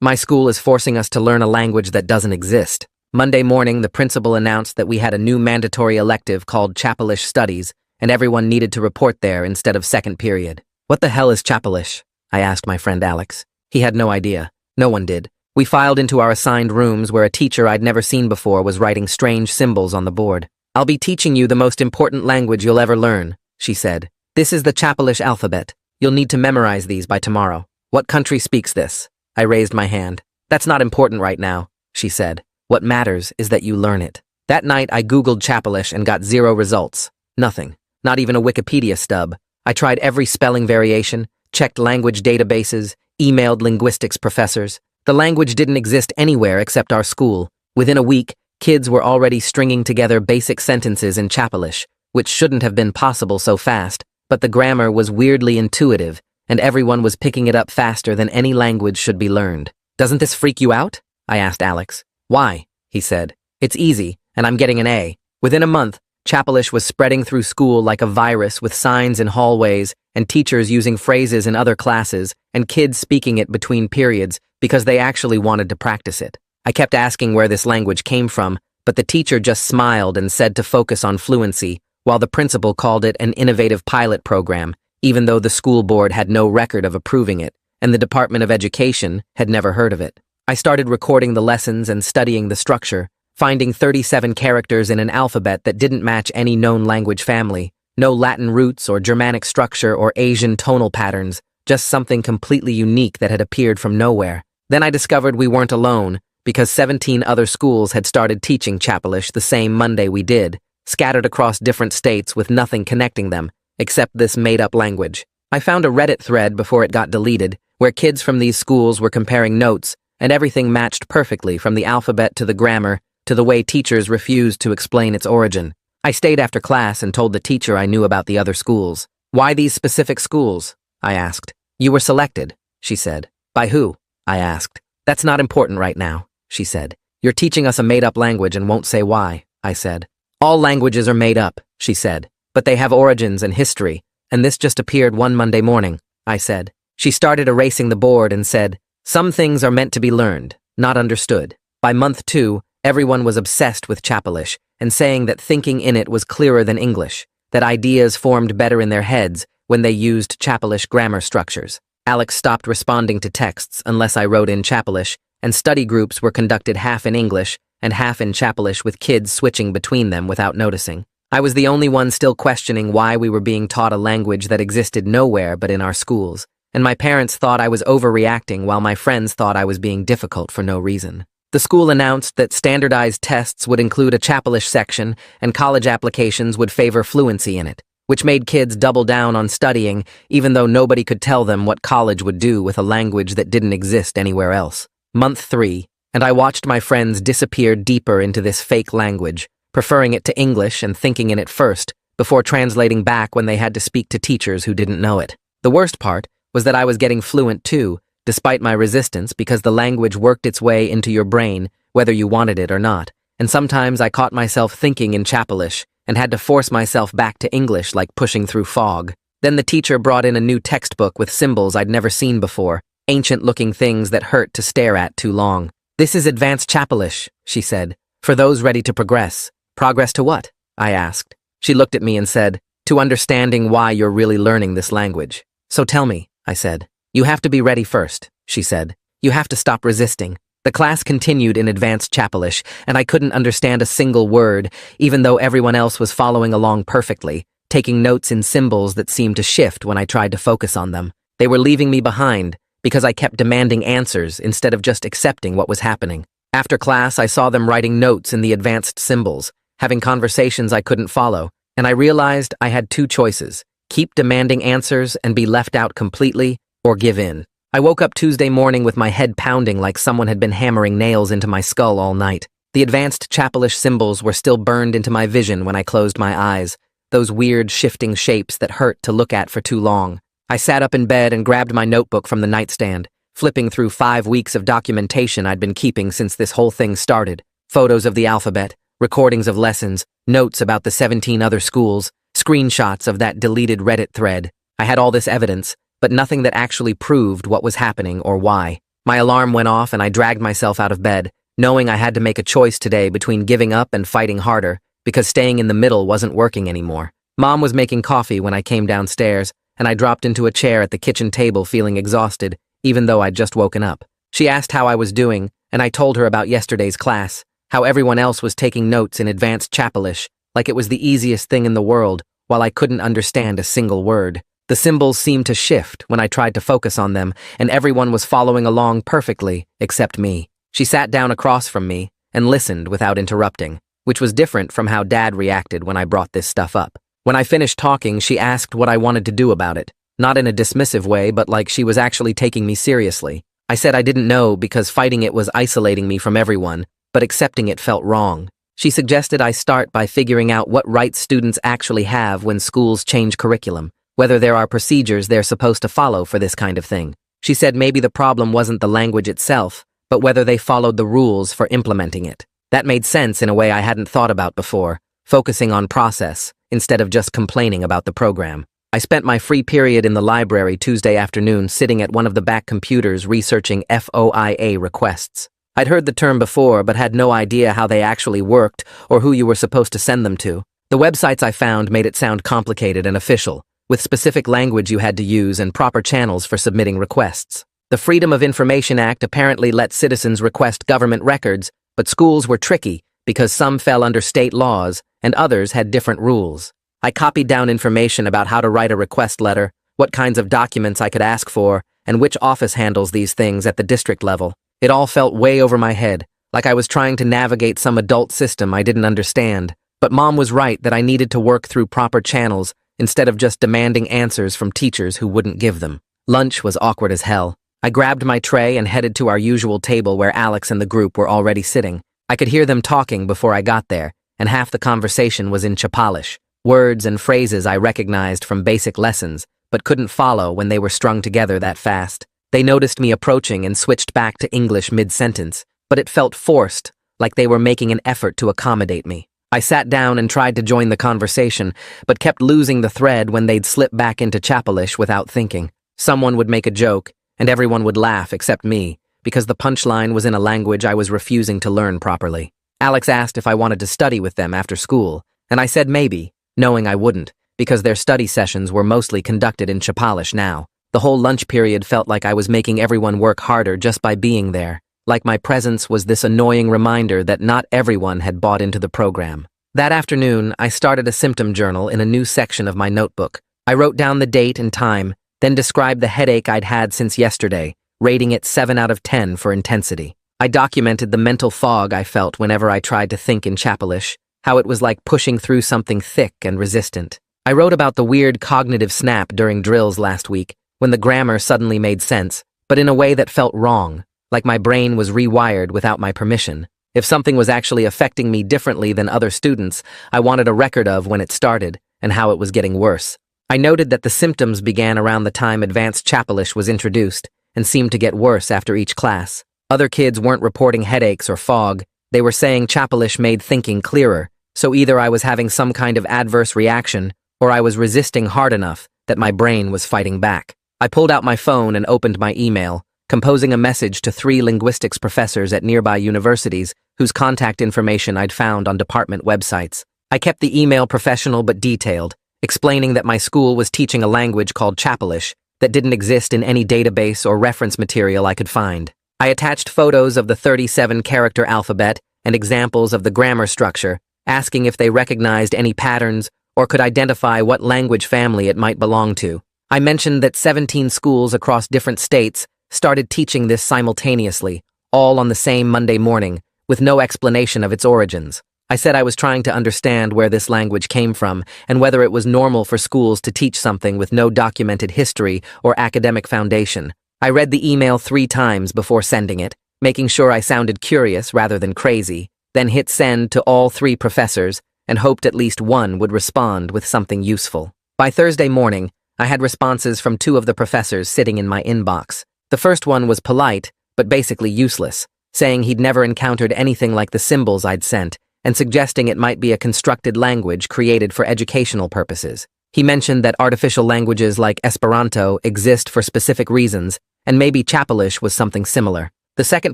My school is forcing us to learn a language that doesn't exist. Monday morning, the principal announced that we had a new mandatory elective called Chapelish Studies, and everyone needed to report there instead of second period. What the hell is Chapelish? I asked my friend Alex. He had no idea. No one did. We filed into our assigned rooms where a teacher I'd never seen before was writing strange symbols on the board. "I'll be teaching you the most important language you'll ever learn," she said. "This is the Chapelish alphabet. You'll need to memorize these by tomorrow." "What country speaks this?" I raised my hand. "That's not important right now," she said. "What matters is that you learn it." That night, I Googled Chapelish and got 0 results. Nothing. Not even a Wikipedia stub. I tried every spelling variation, checked language databases, emailed linguistics professors. The language didn't exist anywhere except our school. Within a week, kids were already stringing together basic sentences in Chapelish, which shouldn't have been possible so fast, but the grammar was weirdly intuitive, and everyone was picking it up faster than any language should be learned. "Doesn't this freak you out?" I asked Alex. "Why?" he said. "It's easy, and I'm getting an A." Within a month, Chapelish was spreading through school like a virus with signs in hallways and teachers using phrases in other classes and kids speaking it between periods because they actually wanted to practice it. I kept asking where this language came from, but the teacher just smiled and said to focus on fluency, while the principal called it an innovative pilot program, even though the school board had no record of approving it, and the Department of Education had never heard of it. I started recording the lessons and studying the structure, finding 37 characters in an alphabet that didn't match any known language family, no Latin roots or Germanic structure or Asian tonal patterns, just something completely unique that had appeared from nowhere. Then I discovered we weren't alone, because 17 other schools had started teaching Chapelish the same Monday we did, scattered across different states with nothing connecting them, except this made-up language. I found a Reddit thread before it got deleted, where kids from these schools were comparing notes, and everything matched perfectly from the alphabet to the grammar to the way teachers refused to explain its origin. I stayed after class and told the teacher I knew about the other schools. "Why these specific schools?" I asked. "You were selected," she said. "By who?" I asked. "That's not important right now," she said. "You're teaching us a made-up language and won't say why," I said. "All languages are made up," she said, "but they have origins and history, and this just appeared one Monday morning," I said. She started erasing the board and said, "Some things are meant to be learned, not understood." By month 2, everyone was obsessed with Chapelish and saying that thinking in it was clearer than English, that ideas formed better in their heads when they used Chapelish grammar structures. Alex stopped responding to texts unless I wrote in Chapelish, and study groups were conducted half in English and half in Chapelish with kids switching between them without noticing. I was the only one still questioning why we were being taught a language that existed nowhere but in our schools, and my parents thought I was overreacting while my friends thought I was being difficult for no reason. The school announced that standardized tests would include a Chapelish section and college applications would favor fluency in it, which made kids double down on studying even though nobody could tell them what college would do with a language that didn't exist anywhere else. Month 3, and I watched my friends disappear deeper into this fake language, preferring it to English and thinking in it first, before translating back when they had to speak to teachers who didn't know it. The worst part was that I was getting fluent too, despite my resistance because the language worked its way into your brain, whether you wanted it or not, and sometimes I caught myself thinking in Chapelish and had to force myself back to English like pushing through fog. Then the teacher brought in a new textbook with symbols I'd never seen before, ancient-looking things that hurt to stare at too long. "This is advanced Chapelish," she said, "for those ready to progress." "Progress to what?" I asked. She looked at me and said, "To understanding why you're really learning this language." "So tell me," I said. "You have to be ready first," she said. "You have to stop resisting." The class continued in advanced Chapelish, and I couldn't understand a single word, even though everyone else was following along perfectly, taking notes in symbols that seemed to shift when I tried to focus on them. They were leaving me behind, because I kept demanding answers instead of just accepting what was happening. After class, I saw them writing notes in the advanced symbols, having conversations I couldn't follow, and I realized I had 2 choices: keep demanding answers and be left out completely, or give in. I woke up Tuesday morning with my head pounding like someone had been hammering nails into my skull all night. The advanced Chapelish symbols were still burned into my vision when I closed my eyes, those weird shifting shapes that hurt to look at for too long. I sat up in bed and grabbed my notebook from the nightstand, flipping through 5 weeks of documentation I'd been keeping since this whole thing started. Photos of the alphabet, recordings of lessons, notes about the 17 other schools, screenshots of that deleted Reddit thread. I had all this evidence, but nothing that actually proved what was happening or why. My alarm went off and I dragged myself out of bed, knowing I had to make a choice today between giving up and fighting harder, because staying in the middle wasn't working anymore. Mom was making coffee when I came downstairs, and I dropped into a chair at the kitchen table feeling exhausted, even though I'd just woken up. She asked how I was doing, and I told her about yesterday's class, how everyone else was taking notes in advanced Chapelish, like it was the easiest thing in the world, while I couldn't understand a single word. The symbols seemed to shift when I tried to focus on them, and everyone was following along perfectly, except me. She sat down across from me and listened without interrupting, which was different from how Dad reacted when I brought this stuff up. When I finished talking, she asked what I wanted to do about it, not in a dismissive way, but like she was actually taking me seriously. I said I didn't know because fighting it was isolating me from everyone, but accepting it felt wrong. She suggested I start by figuring out what rights students actually have when schools change curriculum, whether there are procedures they're supposed to follow for this kind of thing. She said maybe the problem wasn't the language itself, but whether they followed the rules for implementing it. That made sense in a way I hadn't thought about before, focusing on process instead of just complaining about the program. I spent my free period in the library Tuesday afternoon sitting at one of the back computers researching FOIA requests. I'd heard the term before but had no idea how they actually worked or who you were supposed to send them to. The websites I found made it sound complicated and official, with specific language you had to use and proper channels for submitting requests. The Freedom of Information Act apparently let citizens request government records, but schools were tricky because some fell under state laws and others had different rules. I copied down information about how to write a request letter, what kinds of documents I could ask for, and which office handles these things at the district level. It all felt way over my head, like I was trying to navigate some adult system I didn't understand. But Mom was right that I needed to work through proper channels instead of just demanding answers from teachers who wouldn't give them. Lunch was awkward as hell. I grabbed my tray and headed to our usual table where Alex and the group were already sitting. I could hear them talking before I got there, and half the conversation was in Chapelish, words and phrases I recognized from basic lessons, but couldn't follow when they were strung together that fast. They noticed me approaching and switched back to English mid-sentence, but it felt forced, like they were making an effort to accommodate me. I sat down and tried to join the conversation, but kept losing the thread when they'd slip back into Chapelish without thinking. Someone would make a joke, and everyone would laugh except me, because the punchline was in a language I was refusing to learn properly. Alex asked if I wanted to study with them after school, and I said maybe, knowing I wouldn't, because their study sessions were mostly conducted in Chapelish now. The whole lunch period felt like I was making everyone work harder just by being there, like my presence was this annoying reminder that not everyone had bought into the program. That afternoon, I started a symptom journal in a new section of my notebook. I wrote down the date and time, then described the headache I'd had since yesterday, rating it 7 out of 10 for intensity. I documented the mental fog I felt whenever I tried to think in Chapelish, how it was like pushing through something thick and resistant. I wrote about the weird cognitive snap during drills last week, when the grammar suddenly made sense, but in a way that felt wrong, like my brain was rewired without my permission. If something was actually affecting me differently than other students, I wanted a record of when it started and how it was getting worse. I noted that the symptoms began around the time advanced Chapelish was introduced and seemed to get worse after each class. Other kids weren't reporting headaches or fog. They were saying Chapelish made thinking clearer, so either I was having some kind of adverse reaction or I was resisting hard enough that my brain was fighting back. I pulled out my phone and opened my email, composing a message to 3 linguistics professors at nearby universities whose contact information I'd found on department websites. I kept the email professional but detailed, explaining that my school was teaching a language called Chapelish that didn't exist in any database or reference material I could find. I attached photos of the 37-character alphabet and examples of the grammar structure, asking if they recognized any patterns or could identify what language family it might belong to. I mentioned that 17 schools across different states started teaching this simultaneously, all on the same Monday morning, with no explanation of its origins. I said I was trying to understand where this language came from and whether it was normal for schools to teach something with no documented history or academic foundation. I read the email 3 times before sending it, making sure I sounded curious rather than crazy, then hit send to all 3 professors and hoped at least one would respond with something useful. By Thursday morning, I had responses from 2 of the professors sitting in my inbox. The first one was polite, but basically useless, saying he'd never encountered anything like the symbols I'd sent, and suggesting it might be a constructed language created for educational purposes. He mentioned that artificial languages like Esperanto exist for specific reasons, and maybe Chapelish was something similar. The second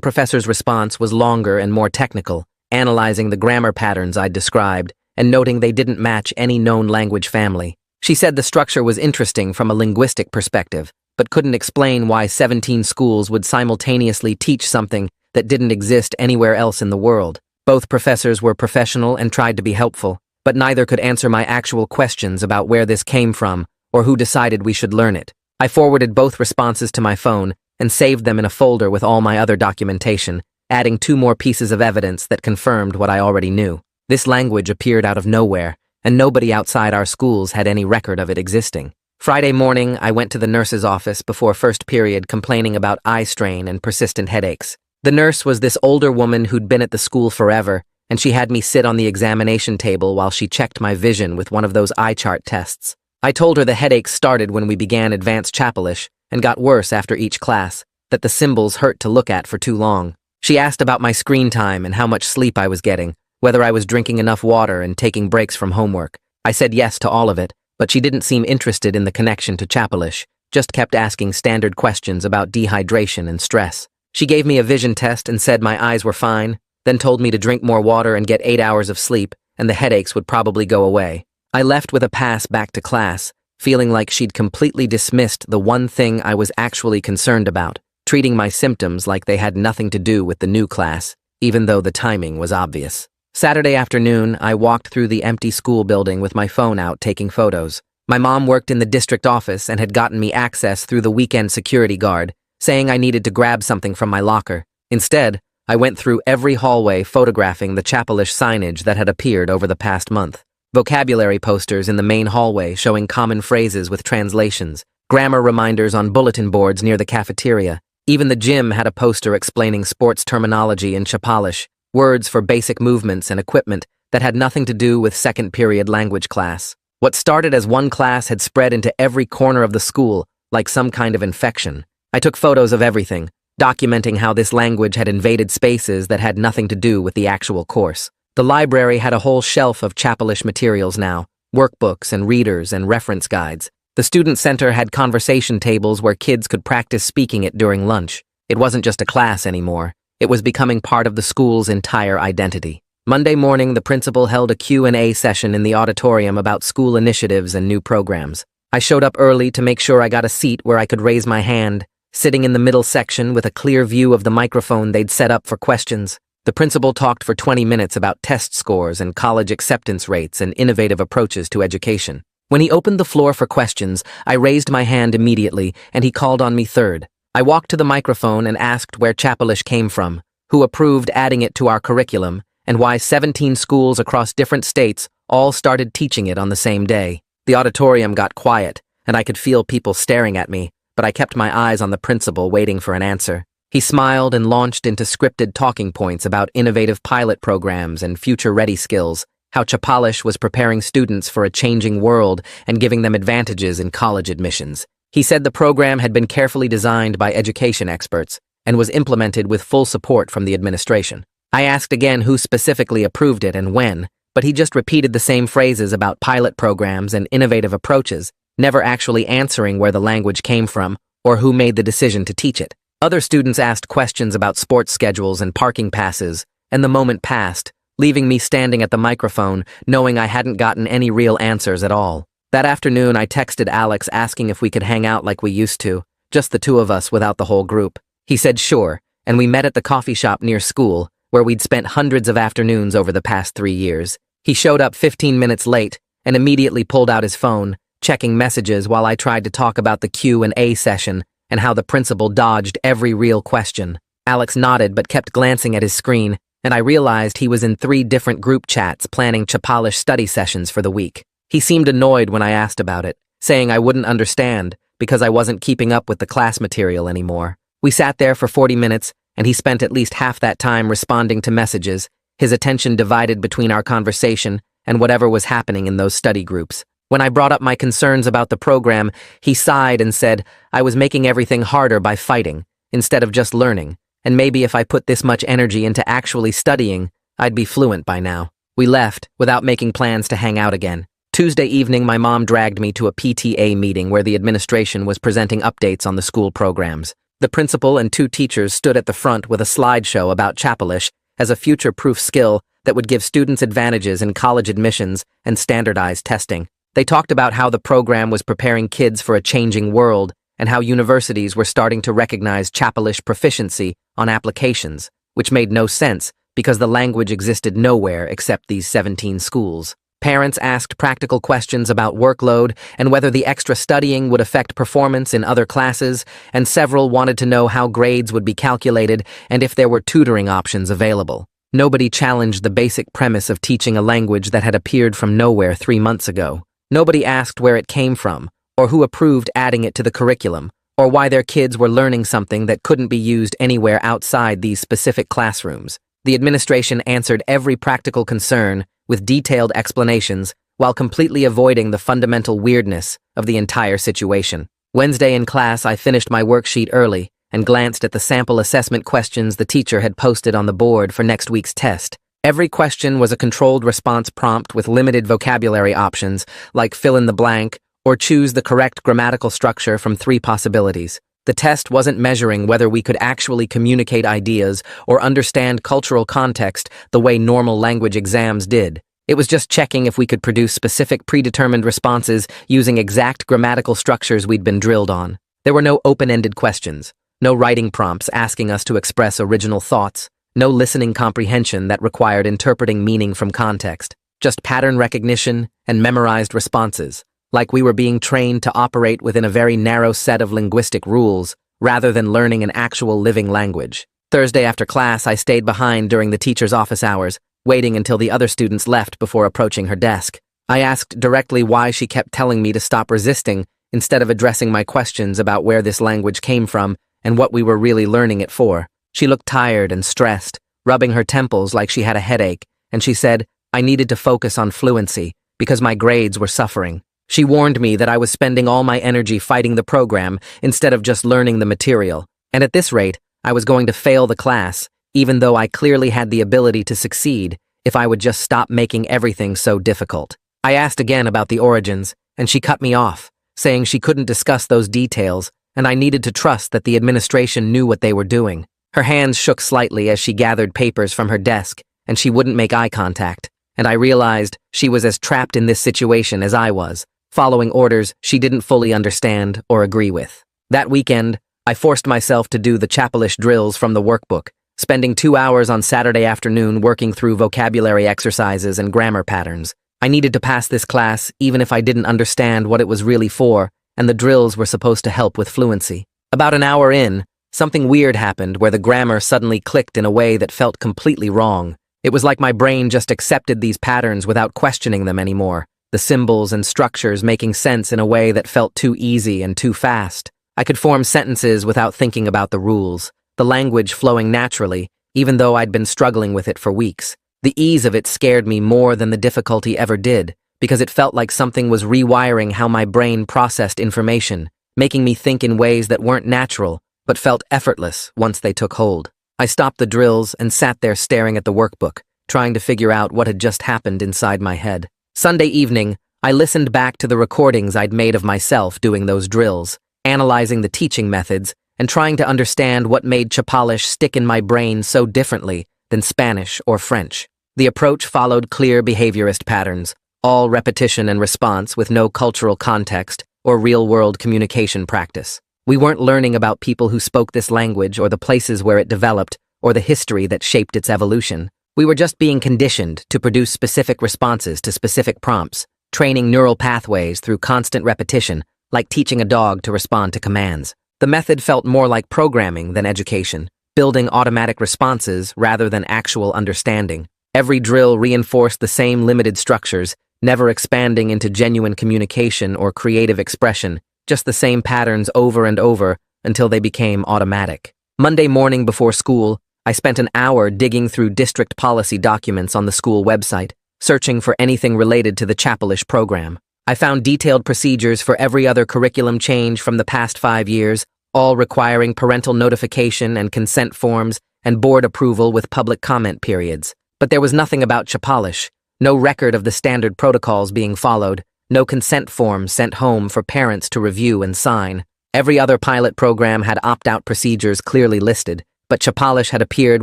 professor's response was longer and more technical, analyzing the grammar patterns I'd described and noting they didn't match any known language family. She said the structure was interesting from a linguistic perspective, but couldn't explain why 17 schools would simultaneously teach something that didn't exist anywhere else in the world. Both professors were professional and tried to be helpful, but neither could answer my actual questions about where this came from or who decided we should learn it. I forwarded both responses to my phone and saved them in a folder with all my other documentation, adding 2 more pieces of evidence that confirmed what I already knew. This language appeared out of nowhere, and nobody outside our schools had any record of it existing. Friday morning, I went to the nurse's office before first period complaining about eye strain and persistent headaches. The nurse was this older woman who'd been at the school forever, and she had me sit on the examination table while she checked my vision with one of those eye chart tests. I told her the headaches started when we began advanced Chapelish and got worse after each class, that the symbols hurt to look at for too long. She asked about my screen time and how much sleep I was getting, whether I was drinking enough water and taking breaks from homework. I said yes to all of it, but she didn't seem interested in the connection to Chapelish, just kept asking standard questions about dehydration and stress. She gave me a vision test and said my eyes were fine, then told me to drink more water and get 8 hours of sleep, and the headaches would probably go away. I left with a pass back to class, feeling like she'd completely dismissed the one thing I was actually concerned about, treating my symptoms like they had nothing to do with the new class, even though the timing was obvious. Saturday afternoon, I walked through the empty school building with my phone out taking photos. My mom worked in the district office and had gotten me access through the weekend security guard, saying I needed to grab something from my locker. Instead, I went through every hallway photographing the Chapelish signage that had appeared over the past month. Vocabulary posters in the main hallway showing common phrases with translations, grammar reminders on bulletin boards near the cafeteria. Even the gym had a poster explaining sports terminology in Chapelish, words for basic movements and equipment that had nothing to do with second period language class. What started as one class had spread into every corner of the school, like some kind of infection. I took photos of everything, documenting how this language had invaded spaces that had nothing to do with the actual course. The library had a whole shelf of Chapelish materials now, workbooks and readers and reference guides. The student center had conversation tables where kids could practice speaking it during lunch. It wasn't just a class anymore. It was becoming part of the school's entire identity. Monday morning, the principal held a Q&A session in the auditorium about school initiatives and new programs. I showed up early to make sure I got a seat where I could raise my hand, sitting in the middle section with a clear view of the microphone they'd set up for questions. The principal talked for 20 minutes about test scores and college acceptance rates and innovative approaches to education. When he opened the floor for questions, I raised my hand immediately, and he called on me third. I walked to the microphone and asked where Chapelish came from, who approved adding it to our curriculum, and why 17 schools across different states all started teaching it on the same day. The auditorium got quiet, and I could feel people staring at me, but I kept my eyes on the principal waiting for an answer. He smiled and launched into scripted talking points about innovative pilot programs and future-ready skills, how Chapelish was preparing students for a changing world and giving them advantages in college admissions. He said the program had been carefully designed by education experts and was implemented with full support from the administration. I asked again who specifically approved it and when, but he just repeated the same phrases about pilot programs and innovative approaches, never actually answering where the language came from or who made the decision to teach it. Other students asked questions about sports schedules and parking passes, and the moment passed, leaving me standing at the microphone, knowing I hadn't gotten any real answers at all. That afternoon, I texted Alex asking if we could hang out like we used to, just the two of us without the whole group. He said sure, and we met at the coffee shop near school, where we'd spent hundreds of afternoons over the past 3 years. He showed up 15 minutes late and immediately pulled out his phone, checking messages while I tried to talk about the Q&A session and how the principal dodged every real question. Alex nodded but kept glancing at his screen, and I realized he was in 3 different group chats planning Chapelish study sessions for the week. He seemed annoyed when I asked about it, saying I wouldn't understand because I wasn't keeping up with the class material anymore. We sat there for 40 minutes, and he spent at least half that time responding to messages, his attention divided between our conversation and whatever was happening in those study groups. When I brought up my concerns about the program, he sighed and said I was making everything harder by fighting, instead of just learning, and maybe if I put this much energy into actually studying, I'd be fluent by now. We left, without making plans to hang out again. Tuesday evening, my mom dragged me to a PTA meeting where the administration was presenting updates on the school programs. The principal and two teachers stood at the front with a slideshow about Chapelish as a future-proof skill that would give students advantages in college admissions and standardized testing. They talked about how the program was preparing kids for a changing world and how universities were starting to recognize Chapelish proficiency on applications, which made no sense because the language existed nowhere except these 17 schools. Parents asked practical questions about workload and whether the extra studying would affect performance in other classes, and several wanted to know how grades would be calculated and if there were tutoring options available. Nobody challenged the basic premise of teaching a language that had appeared from nowhere 3 months ago. Nobody asked where it came from, or who approved adding it to the curriculum, or why their kids were learning something that couldn't be used anywhere outside these specific classrooms. The administration answered every practical concern with detailed explanations while completely avoiding the fundamental weirdness of the entire situation. Wednesday in class, I finished my worksheet early and glanced at the sample assessment questions the teacher had posted on the board for next week's test. Every question was a controlled response prompt with limited vocabulary options, like fill in the blank or choose the correct grammatical structure from 3 possibilities. The test wasn't measuring whether we could actually communicate ideas or understand cultural context the way normal language exams did. It was just checking if we could produce specific predetermined responses using exact grammatical structures we'd been drilled on. There were no open-ended questions, no writing prompts asking us to express original thoughts, no listening comprehension that required interpreting meaning from context, just pattern recognition and memorized responses, like we were being trained to operate within a very narrow set of linguistic rules, rather than learning an actual living language. Thursday after class, I stayed behind during the teacher's office hours, waiting until the other students left before approaching her desk. I asked directly why she kept telling me to stop resisting instead of addressing my questions about where this language came from and what we were really learning it for. She looked tired and stressed, rubbing her temples like she had a headache, and she said I needed to focus on fluency because my grades were suffering. She warned me that I was spending all my energy fighting the program instead of just learning the material, and at this rate, I was going to fail the class, even though I clearly had the ability to succeed if I would just stop making everything so difficult. I asked again about the origins, and she cut me off, saying she couldn't discuss those details, and I needed to trust that the administration knew what they were doing. Her hands shook slightly as she gathered papers from her desk, and she wouldn't make eye contact, and I realized she was as trapped in this situation as I was, following orders she didn't fully understand or agree with. That weekend, I forced myself to do the Chapelish drills from the workbook, spending 2 hours on Saturday afternoon working through vocabulary exercises and grammar patterns. I needed to pass this class even if I didn't understand what it was really for, and the drills were supposed to help with fluency. About an hour in, something weird happened where the grammar suddenly clicked in a way that felt completely wrong. It was like my brain just accepted these patterns without questioning them anymore, the symbols and structures making sense in a way that felt too easy and too fast. I could form sentences without thinking about the rules, the language flowing naturally, even though I'd been struggling with it for weeks. The ease of it scared me more than the difficulty ever did, because it felt like something was rewiring how my brain processed information, making me think in ways that weren't natural, but felt effortless once they took hold. I stopped the drills and sat there staring at the workbook, trying to figure out what had just happened inside my head. Sunday evening, I listened back to the recordings I'd made of myself doing those drills, analyzing the teaching methods, and trying to understand what made Chapelish stick in my brain so differently than Spanish or French. The approach followed clear behaviorist patterns, all repetition and response with no cultural context or real-world communication practice. We weren't learning about people who spoke this language or the places where it developed or the history that shaped its evolution. We were just being conditioned to produce specific responses to specific prompts, training neural pathways through constant repetition, like teaching a dog to respond to commands. The method felt more like programming than education, building automatic responses rather than actual understanding. Every drill reinforced the same limited structures, never expanding into genuine communication or creative expression, just the same patterns over and over until they became automatic. Monday morning before school, I spent an hour digging through district policy documents on the school website, searching for anything related to the Chapelish program. I found detailed procedures for every other curriculum change from the past 5 years, all requiring parental notification and consent forms and board approval with public comment periods. But there was nothing about Chapelish, no record of the standard protocols being followed, no consent forms sent home for parents to review and sign. Every other pilot program had opt-out procedures clearly listed, but Chapalish had appeared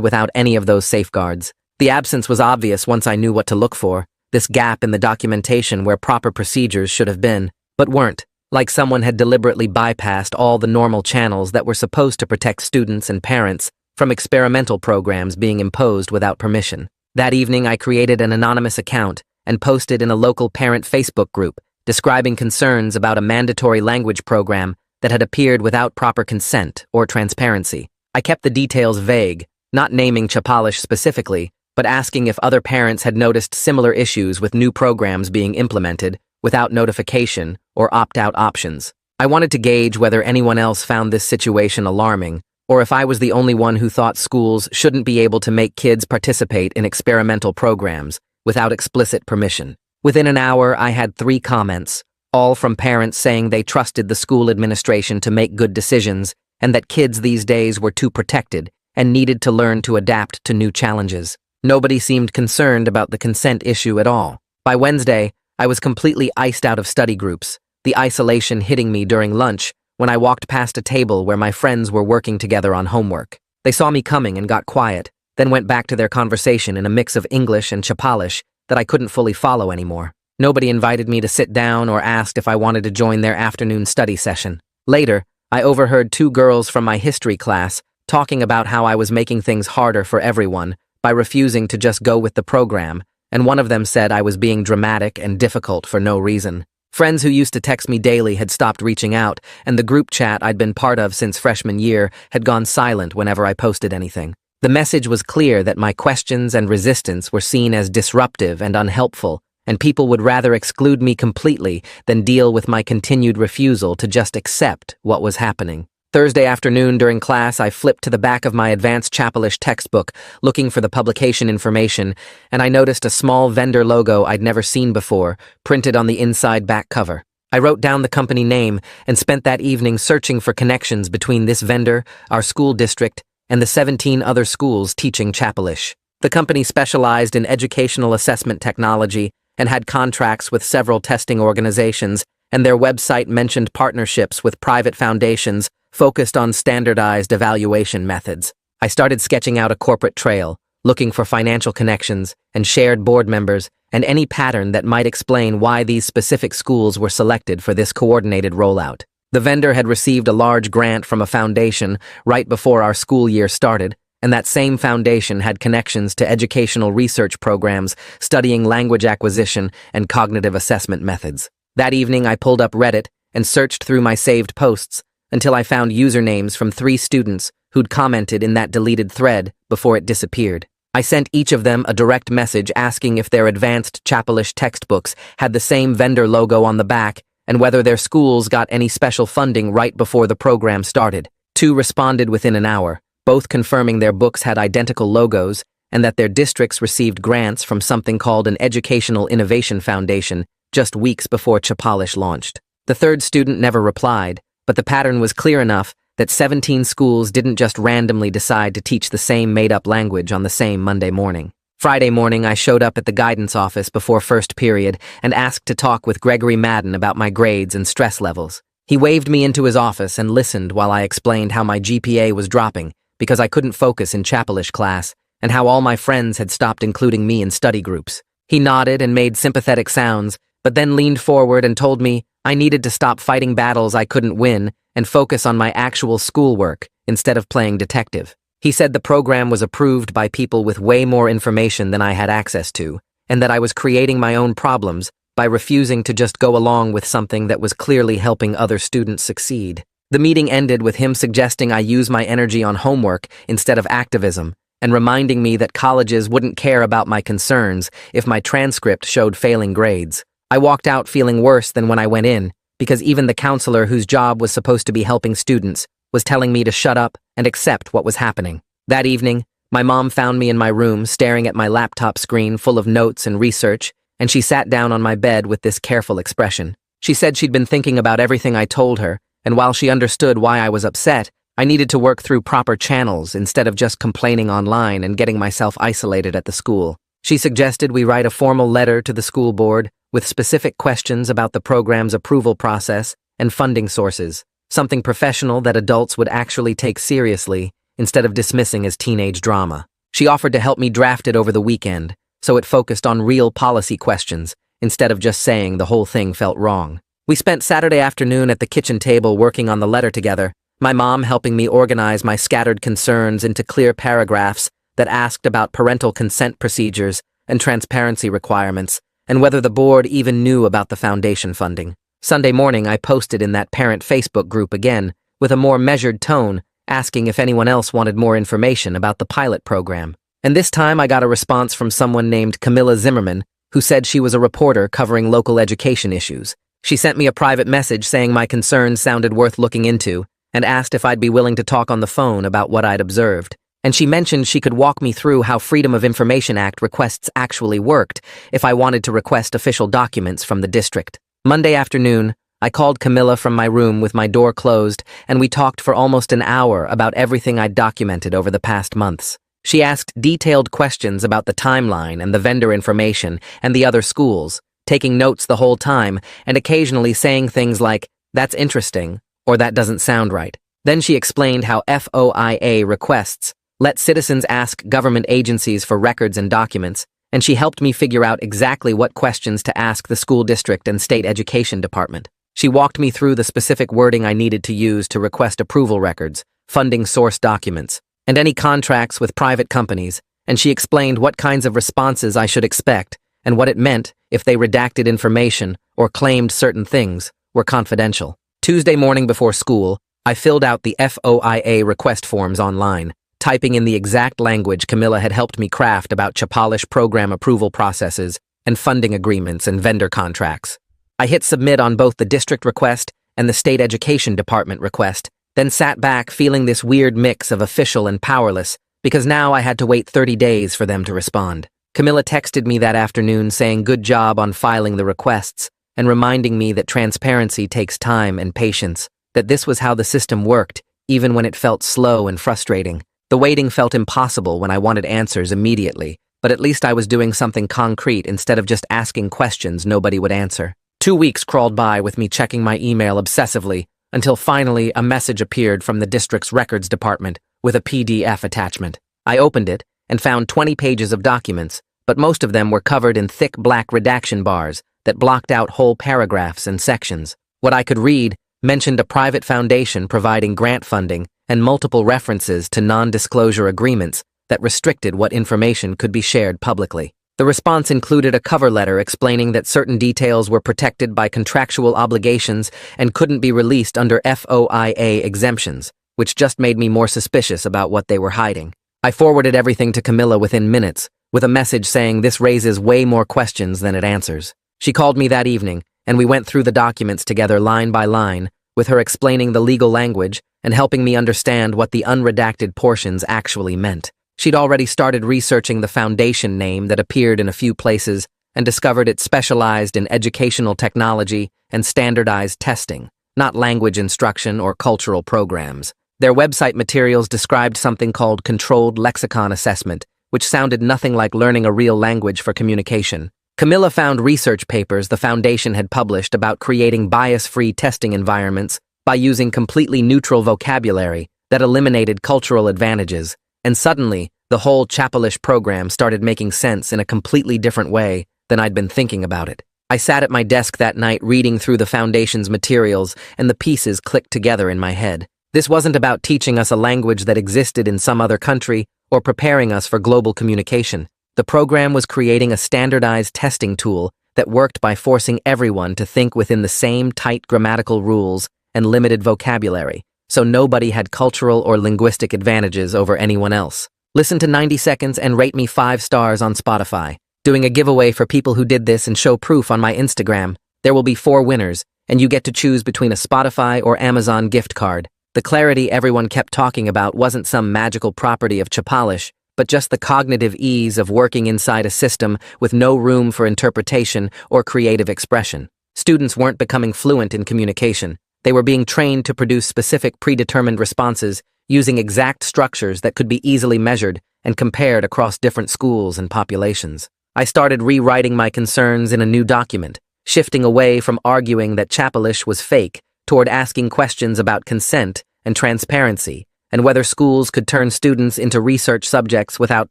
without any of those safeguards. The absence was obvious once I knew what to look for, this gap in the documentation where proper procedures should have been, but weren't, like someone had deliberately bypassed all the normal channels that were supposed to protect students and parents from experimental programs being imposed without permission. That evening, I created an anonymous account and posted in a local parent Facebook group describing concerns about a mandatory language program that had appeared without proper consent or transparency. I kept the details vague, not naming Chapalish specifically, but asking if other parents had noticed similar issues with new programs being implemented without notification or opt-out options. I wanted to gauge whether anyone else found this situation alarming, or if I was the only one who thought schools shouldn't be able to make kids participate in experimental programs without explicit permission. Within an hour, I had 3 comments, all from parents saying they trusted the school administration to make good decisions and that kids these days were too protected and needed to learn to adapt to new challenges. Nobody seemed concerned about the consent issue at all. By Wednesday, I was completely iced out of study groups, the isolation hitting me during lunch when I walked past a table where my friends were working together on homework. They saw me coming and got quiet, then went back to their conversation in a mix of English and Chapalish that I couldn't fully follow anymore. Nobody invited me to sit down or asked if I wanted to join their afternoon study session. Later, I overheard 2 girls from my history class talking about how I was making things harder for everyone by refusing to just go with the program, and one of them said I was being dramatic and difficult for no reason. Friends who used to text me daily had stopped reaching out, and the group chat I'd been part of since freshman year had gone silent whenever I posted anything. The message was clear that my questions and resistance were seen as disruptive and unhelpful, and people would rather exclude me completely than deal with my continued refusal to just accept what was happening. Thursday afternoon during class, I flipped to the back of my advanced Chapalish textbook, looking for the publication information, and I noticed a small vendor logo I'd never seen before, printed on the inside back cover. I wrote down the company name and spent that evening searching for connections between this vendor, our school district, and the 17 other schools teaching Chapalish. The company specialized in educational assessment technology and had contracts with several testing organizations, and their website mentioned partnerships with private foundations focused on standardized evaluation methods. I started sketching out a corporate trail, looking for financial connections and shared board members and any pattern that might explain why these specific schools were selected for this coordinated rollout. The vendor had received a large grant from a foundation right before our school year started, and that same foundation had connections to educational research programs studying language acquisition and cognitive assessment methods. That evening, I pulled up Reddit and searched through my saved posts until I found usernames from 3 students who'd commented in that deleted thread before it disappeared. I sent each of them a direct message asking if their advanced Chapalish textbooks had the same vendor logo on the back and whether their schools got any special funding right before the program started. 2 responded within an hour, both confirming their books had identical logos and that their districts received grants from something called an Educational Innovation Foundation just weeks before Chapalish launched. The 3rd student never replied, but the pattern was clear enough that 17 schools didn't just randomly decide to teach the same made-up language on the same Monday morning. Friday morning, I showed up at the guidance office before first period and asked to talk with Gregory Madden about my grades and stress levels. He waved me into his office and listened while I explained how my GPA was dropping because I couldn't focus in Chapalish class and how all my friends had stopped including me in study groups. He nodded and made sympathetic sounds, but then leaned forward and told me I needed to stop fighting battles I couldn't win and focus on my actual schoolwork instead of playing detective. He said the program was approved by people with way more information than I had access to, and that I was creating my own problems by refusing to just go along with something that was clearly helping other students succeed. The meeting ended with him suggesting I use my energy on homework instead of activism, and reminding me that colleges wouldn't care about my concerns if my transcript showed failing grades. I walked out feeling worse than when I went in, because even the counselor whose job was supposed to be helping students was telling me to shut up and accept what was happening. That evening, my mom found me in my room staring at my laptop screen full of notes and research, and she sat down on my bed with this careful expression. She said she'd been thinking about everything I told her, and while she understood why I was upset, I needed to work through proper channels instead of just complaining online and getting myself isolated at the school. She suggested we write a formal letter to the school board with specific questions about the program's approval process and funding sources, something professional that adults would actually take seriously instead of dismissing as teenage drama. She offered to help me draft it over the weekend, so it focused on real policy questions instead of just saying the whole thing felt wrong. We spent Saturday afternoon at the kitchen table working on the letter together, my mom helping me organize my scattered concerns into clear paragraphs that asked about parental consent procedures and transparency requirements, and whether the board even knew about the foundation funding. Sunday morning, I posted in that parent Facebook group again, with a more measured tone, asking if anyone else wanted more information about the pilot program. And this time I got a response from someone named Camilla Zimmerman, who said she was a reporter covering local education issues. She sent me a private message saying my concerns sounded worth looking into, and asked if I'd be willing to talk on the phone about what I'd observed. And she mentioned she could walk me through how Freedom of Information Act requests actually worked if I wanted to request official documents from the district. Monday afternoon, I called Camilla from my room with my door closed, and we talked for almost an hour about everything I'd documented over the past months. She asked detailed questions about the timeline and the vendor information and the other schools, taking notes the whole time and occasionally saying things like, "That's interesting," or "That doesn't sound right." Then she explained how FOIA requests let citizens ask government agencies for records and documents, and she helped me figure out exactly what questions to ask the school district and state education department. She walked me through the specific wording I needed to use to request approval records, funding source documents, and any contracts with private companies, and she explained what kinds of responses I should expect and what it meant if they redacted information or claimed certain things were confidential. Tuesday morning before school, I filled out the FOIA request forms online, typing in the exact language Camilla had helped me craft about Chapalish program approval processes and funding agreements and vendor contracts. I hit submit on both the district request and the state education department request, then sat back feeling this weird mix of official and powerless because now I had to wait 30 days for them to respond. Camilla texted me that afternoon saying good job on filing the requests and reminding me that transparency takes time and patience, that this was how the system worked, even when it felt slow and frustrating. The waiting felt impossible when I wanted answers immediately, but at least I was doing something concrete instead of just asking questions nobody would answer. 2 weeks crawled by with me checking my email obsessively, until finally a message appeared from the district's records department with a PDF attachment. I opened it and found 20 pages of documents, but most of them were covered in thick black redaction bars that blocked out whole paragraphs and sections. What I could read mentioned a private foundation providing grant funding and multiple references to non-disclosure agreements that restricted what information could be shared publicly. The response included a cover letter explaining that certain details were protected by contractual obligations and couldn't be released under FOIA exemptions, which just made me more suspicious about what they were hiding. I forwarded everything to Camilla within minutes, with a message saying this raises way more questions than it answers. She called me that evening, and we went through the documents together line by line, with her explaining the legal language and helping me understand what the unredacted portions actually meant. She'd already started researching the foundation name that appeared in a few places and discovered it specialized in educational technology and standardized testing, not language instruction or cultural programs. Their website materials described something called controlled lexicon assessment, which sounded nothing like learning a real language for communication. Camilla found research papers the foundation had published about creating bias-free testing environments by using completely neutral vocabulary that eliminated cultural advantages, and suddenly, the whole Chapalish program started making sense in a completely different way than I'd been thinking about it. I sat at my desk that night reading through the foundation's materials, and the pieces clicked together in my head. This wasn't about teaching us a language that existed in some other country or preparing us for global communication. The program was creating a standardized testing tool that worked by forcing everyone to think within the same tight grammatical rules and limited vocabulary, so nobody had cultural or linguistic advantages over anyone else. Listen to 90 Seconds and rate me 5 stars on Spotify. Doing a giveaway for people who did this and show proof on my Instagram. There will be 4 winners, and you get to choose between a Spotify or Amazon gift card. The clarity everyone kept talking about wasn't some magical property of Chapalish, but just the cognitive ease of working inside a system with no room for interpretation or creative expression. Students weren't becoming fluent in communication. They were being trained to produce specific predetermined responses using exact structures that could be easily measured and compared across different schools and populations. I started rewriting my concerns in a new document, shifting away from arguing that Chapalish was fake toward asking questions about consent and transparency, and whether schools could turn students into research subjects without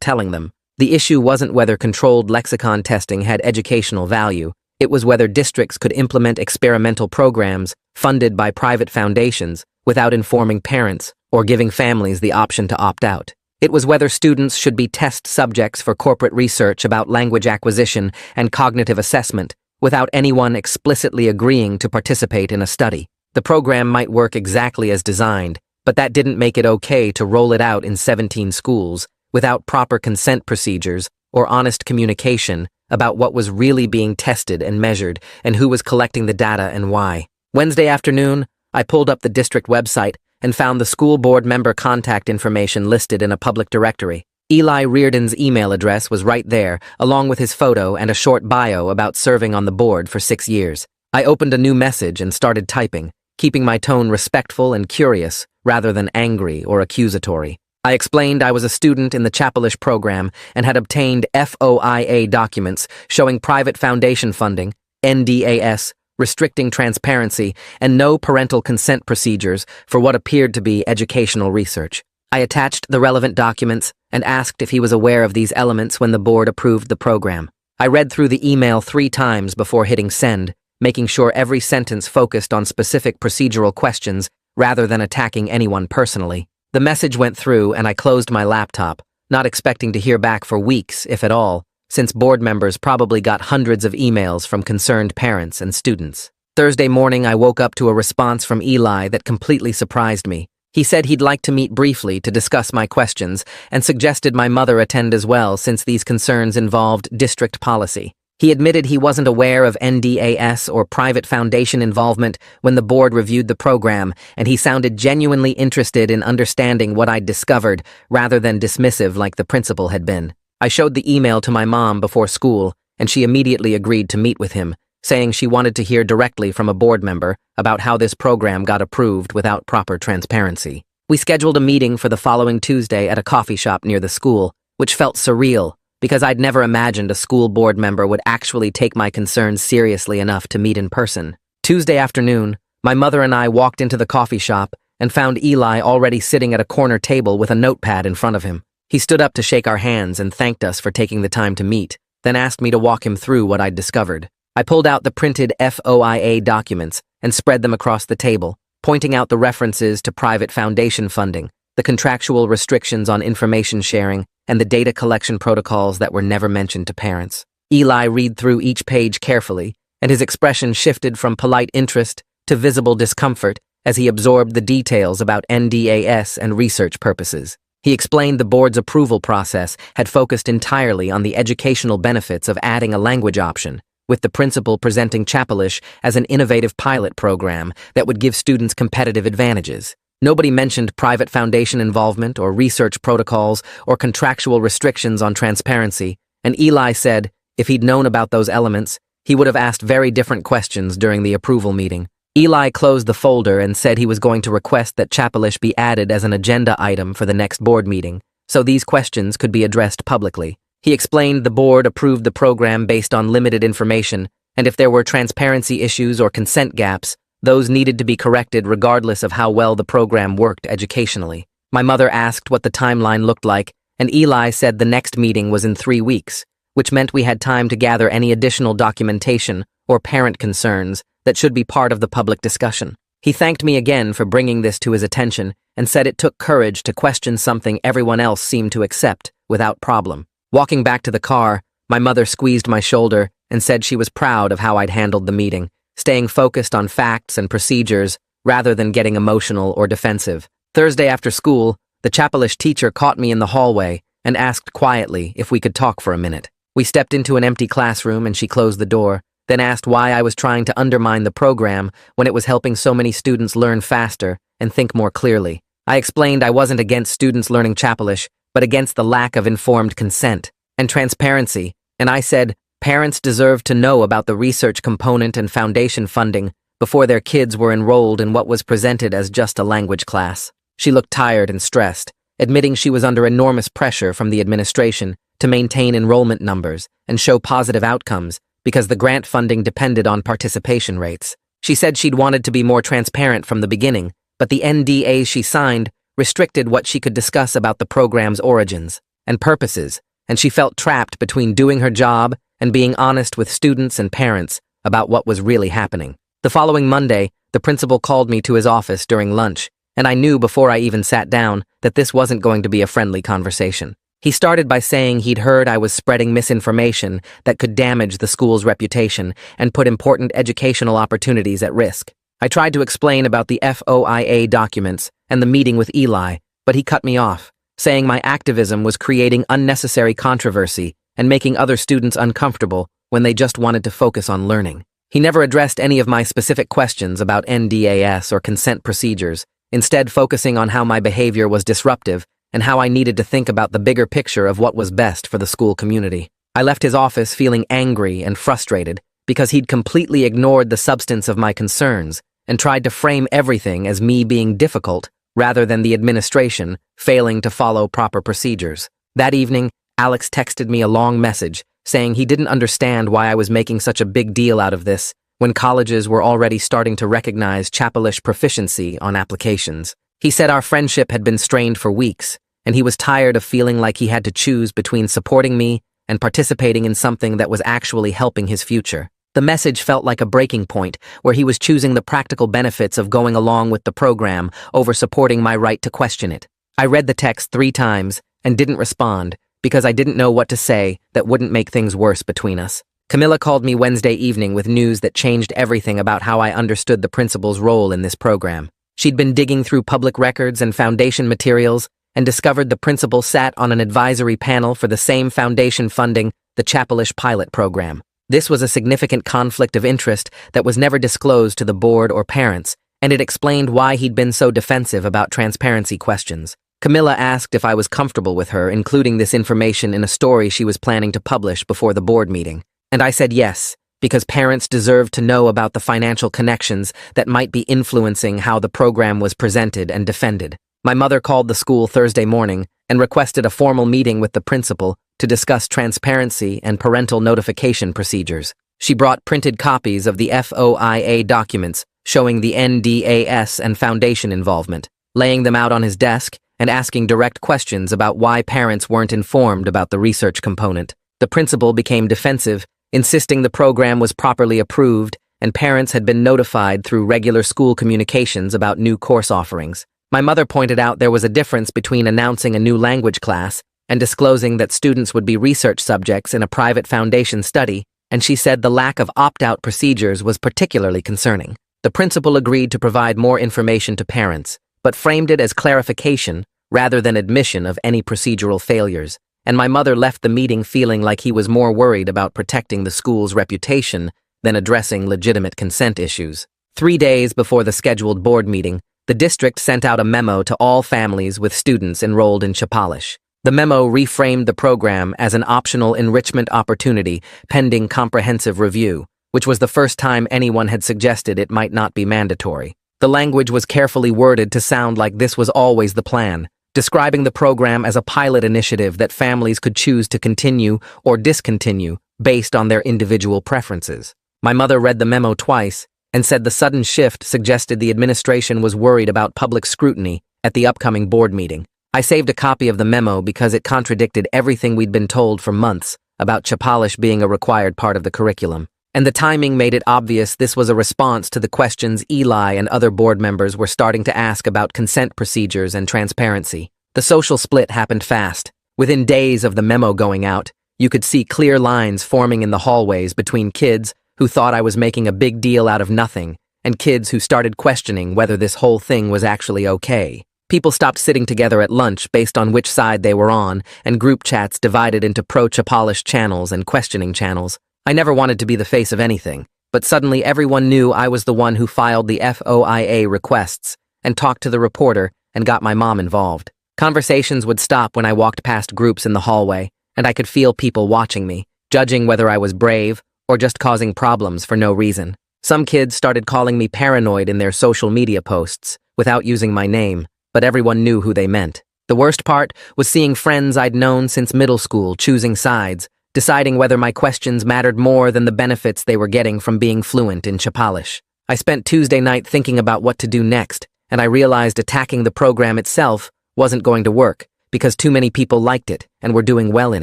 telling them. The issue wasn't whether controlled lexicon testing had educational value, it was whether districts could implement experimental programs funded by private foundations without informing parents or giving families the option to opt out. It was whether students should be test subjects for corporate research about language acquisition and cognitive assessment without anyone explicitly agreeing to participate in a study. The program might work exactly as designed, but that didn't make it okay to roll it out in 17 schools without proper consent procedures or honest communication about what was really being tested and measured and who was collecting the data and why. Wednesday afternoon, I pulled up the district website and found the school board member contact information listed in a public directory. Eli Reardon's email address was right there, along with his photo and a short bio about serving on the board for 6 years. I opened a new message and started typing, keeping my tone respectful and curious rather than angry or accusatory. I explained I was a student in the Chapelish program and had obtained FOIA documents showing private foundation funding, NDAS, restricting transparency, and no parental consent procedures for what appeared to be educational research. I attached the relevant documents and asked if he was aware of these elements when the board approved the program. I read through the email 3 times before hitting send, making sure every sentence focused on specific procedural questions rather than attacking anyone personally. The message went through and I closed my laptop, not expecting to hear back for weeks, if at all, since board members probably got hundreds of emails from concerned parents and students. Thursday morning, I woke up to a response from Eli that completely surprised me. He said he'd like to meet briefly to discuss my questions and suggested my mother attend as well since these concerns involved district policy. He admitted he wasn't aware of NDAS or private foundation involvement when the board reviewed the program, and he sounded genuinely interested in understanding what I'd discovered rather than dismissive like the principal had been. I showed the email to my mom before school, and she immediately agreed to meet with him, saying she wanted to hear directly from a board member about how this program got approved without proper transparency. We scheduled a meeting for the following Tuesday at a coffee shop near the school, which felt surreal because I'd never imagined a school board member would actually take my concerns seriously enough to meet in person. Tuesday afternoon, my mother and I walked into the coffee shop and found Eli already sitting at a corner table with a notepad in front of him. He stood up to shake our hands and thanked us for taking the time to meet, then asked me to walk him through what I'd discovered. I pulled out the printed FOIA documents and spread them across the table, pointing out the references to private foundation funding, the contractual restrictions on information sharing, and the data collection protocols that were never mentioned to parents. Eli read through each page carefully, and his expression shifted from polite interest to visible discomfort as he absorbed the details about NDAS and research purposes. He explained the board's approval process had focused entirely on the educational benefits of adding a language option, with the principal presenting Chapelish as an innovative pilot program that would give students competitive advantages. Nobody mentioned private foundation involvement or research protocols or contractual restrictions on transparency, and Eli said if he'd known about those elements, he would have asked very different questions during the approval meeting. Eli closed the folder and said he was going to request that Chapelish be added as an agenda item for the next board meeting, so these questions could be addressed publicly. He explained the board approved the program based on limited information, and if there were transparency issues or consent gaps, those needed to be corrected regardless of how well the program worked educationally. My mother asked what the timeline looked like, and Eli said the next meeting was in 3 weeks, which meant we had time to gather any additional documentation or parent concerns that should be part of the public discussion. He thanked me again for bringing this to his attention and said it took courage to question something everyone else seemed to accept without problem. Walking back to the car, my mother squeezed my shoulder and said she was proud of how I'd handled the meeting, staying focused on facts and procedures rather than getting emotional or defensive. Thursday after school, the Chapelish teacher caught me in the hallway and asked quietly if we could talk for a minute. We stepped into an empty classroom and she closed the door, then asked why I was trying to undermine the program when it was helping so many students learn faster and think more clearly. I explained I wasn't against students learning Chapelish, but against the lack of informed consent and transparency, and I said parents deserve to know about the research component and foundation funding before their kids were enrolled in what was presented as just a language class. She looked tired and stressed, admitting she was under enormous pressure from the administration to maintain enrollment numbers and show positive outcomes because the grant funding depended on participation rates. She said she'd wanted to be more transparent from the beginning, but the NDAs she signed restricted what she could discuss about the program's origins and purposes, and she felt trapped between doing her job and being honest with students and parents about what was really happening. The following Monday, the principal called me to his office during lunch, and I knew before I even sat down that this wasn't going to be a friendly conversation. He started by saying he'd heard I was spreading misinformation that could damage the school's reputation and put important educational opportunities at risk. I tried to explain about the FOIA documents and the meeting with Eli, but he cut me off, saying my activism was creating unnecessary controversy and making other students uncomfortable when they just wanted to focus on learning. He never addressed any of my specific questions about NDAS or consent procedures, instead focusing on how my behavior was disruptive and how I needed to think about the bigger picture of what was best for the school community. I left his office feeling angry and frustrated because he'd completely ignored the substance of my concerns and tried to frame everything as me being difficult rather than the administration failing to follow proper procedures. That evening, Alex texted me a long message saying he didn't understand why I was making such a big deal out of this when colleges were already starting to recognize Chapelish proficiency on applications. He said our friendship had been strained for weeks, and he was tired of feeling like he had to choose between supporting me and participating in something that was actually helping his future. The message felt like a breaking point, where he was choosing the practical benefits of going along with the program over supporting my right to question it. I read the text 3 times and didn't respond because I didn't know what to say that wouldn't make things worse between us. Camilla called me Wednesday evening with news that changed everything about how I understood the principal's role in this program. She'd been digging through public records and foundation materials and discovered the principal sat on an advisory panel for the same foundation funding the Chapelish pilot program. This was a significant conflict of interest that was never disclosed to the board or parents, and it explained why he'd been so defensive about transparency questions. Camilla asked if I was comfortable with her including this information in a story she was planning to publish before the board meeting, and I said yes, because parents deserved to know about the financial connections that might be influencing how the program was presented and defended. My mother called the school Thursday morning and requested a formal meeting with the principal to discuss transparency and parental notification procedures. She brought printed copies of the FOIA documents showing the NDAS and foundation involvement, laying them out on his desk and asking direct questions about why parents weren't informed about the research component. The principal became defensive, insisting the program was properly approved and parents had been notified through regular school communications about new course offerings. My mother pointed out there was a difference between announcing a new language class and disclosing that students would be research subjects in a private foundation study, and she said the lack of opt-out procedures was particularly concerning. The principal agreed to provide more information to parents, but framed it as clarification rather than admission of any procedural failures, and my mother left the meeting feeling like he was more worried about protecting the school's reputation than addressing legitimate consent issues. 3 days before the scheduled board meeting, the district sent out a memo to all families with students enrolled in Chapelish. The memo reframed the program as an optional enrichment opportunity pending comprehensive review, which was the first time anyone had suggested it might not be mandatory. The language was carefully worded to sound like this was always the plan, describing the program as a pilot initiative that families could choose to continue or discontinue based on their individual preferences. My mother read the memo twice and said the sudden shift suggested the administration was worried about public scrutiny at the upcoming board meeting. I saved a copy of the memo because it contradicted everything we'd been told for months about Chapelish being a required part of the curriculum, and the timing made it obvious this was a response to the questions Eli and other board members were starting to ask about consent procedures and transparency. The social split happened fast. Within days of the memo going out, you could see clear lines forming in the hallways between kids who thought I was making a big deal out of nothing, and kids who started questioning whether this whole thing was actually okay. People stopped sitting together at lunch based on which side they were on, and group chats divided into pro-Chapelish channels and questioning channels. I never wanted to be the face of anything, but suddenly everyone knew I was the one who filed the FOIA requests and talked to the reporter and got my mom involved. Conversations would stop when I walked past groups in the hallway, and I could feel people watching me, judging whether I was brave or just causing problems for no reason. Some kids started calling me paranoid in their social media posts without using my name, but everyone knew who they meant. The worst part was seeing friends I'd known since middle school choosing sides, deciding whether my questions mattered more than the benefits they were getting from being fluent in Chapelish. I spent Tuesday night thinking about what to do next, and I realized attacking the program itself wasn't going to work because too many people liked it and were doing well in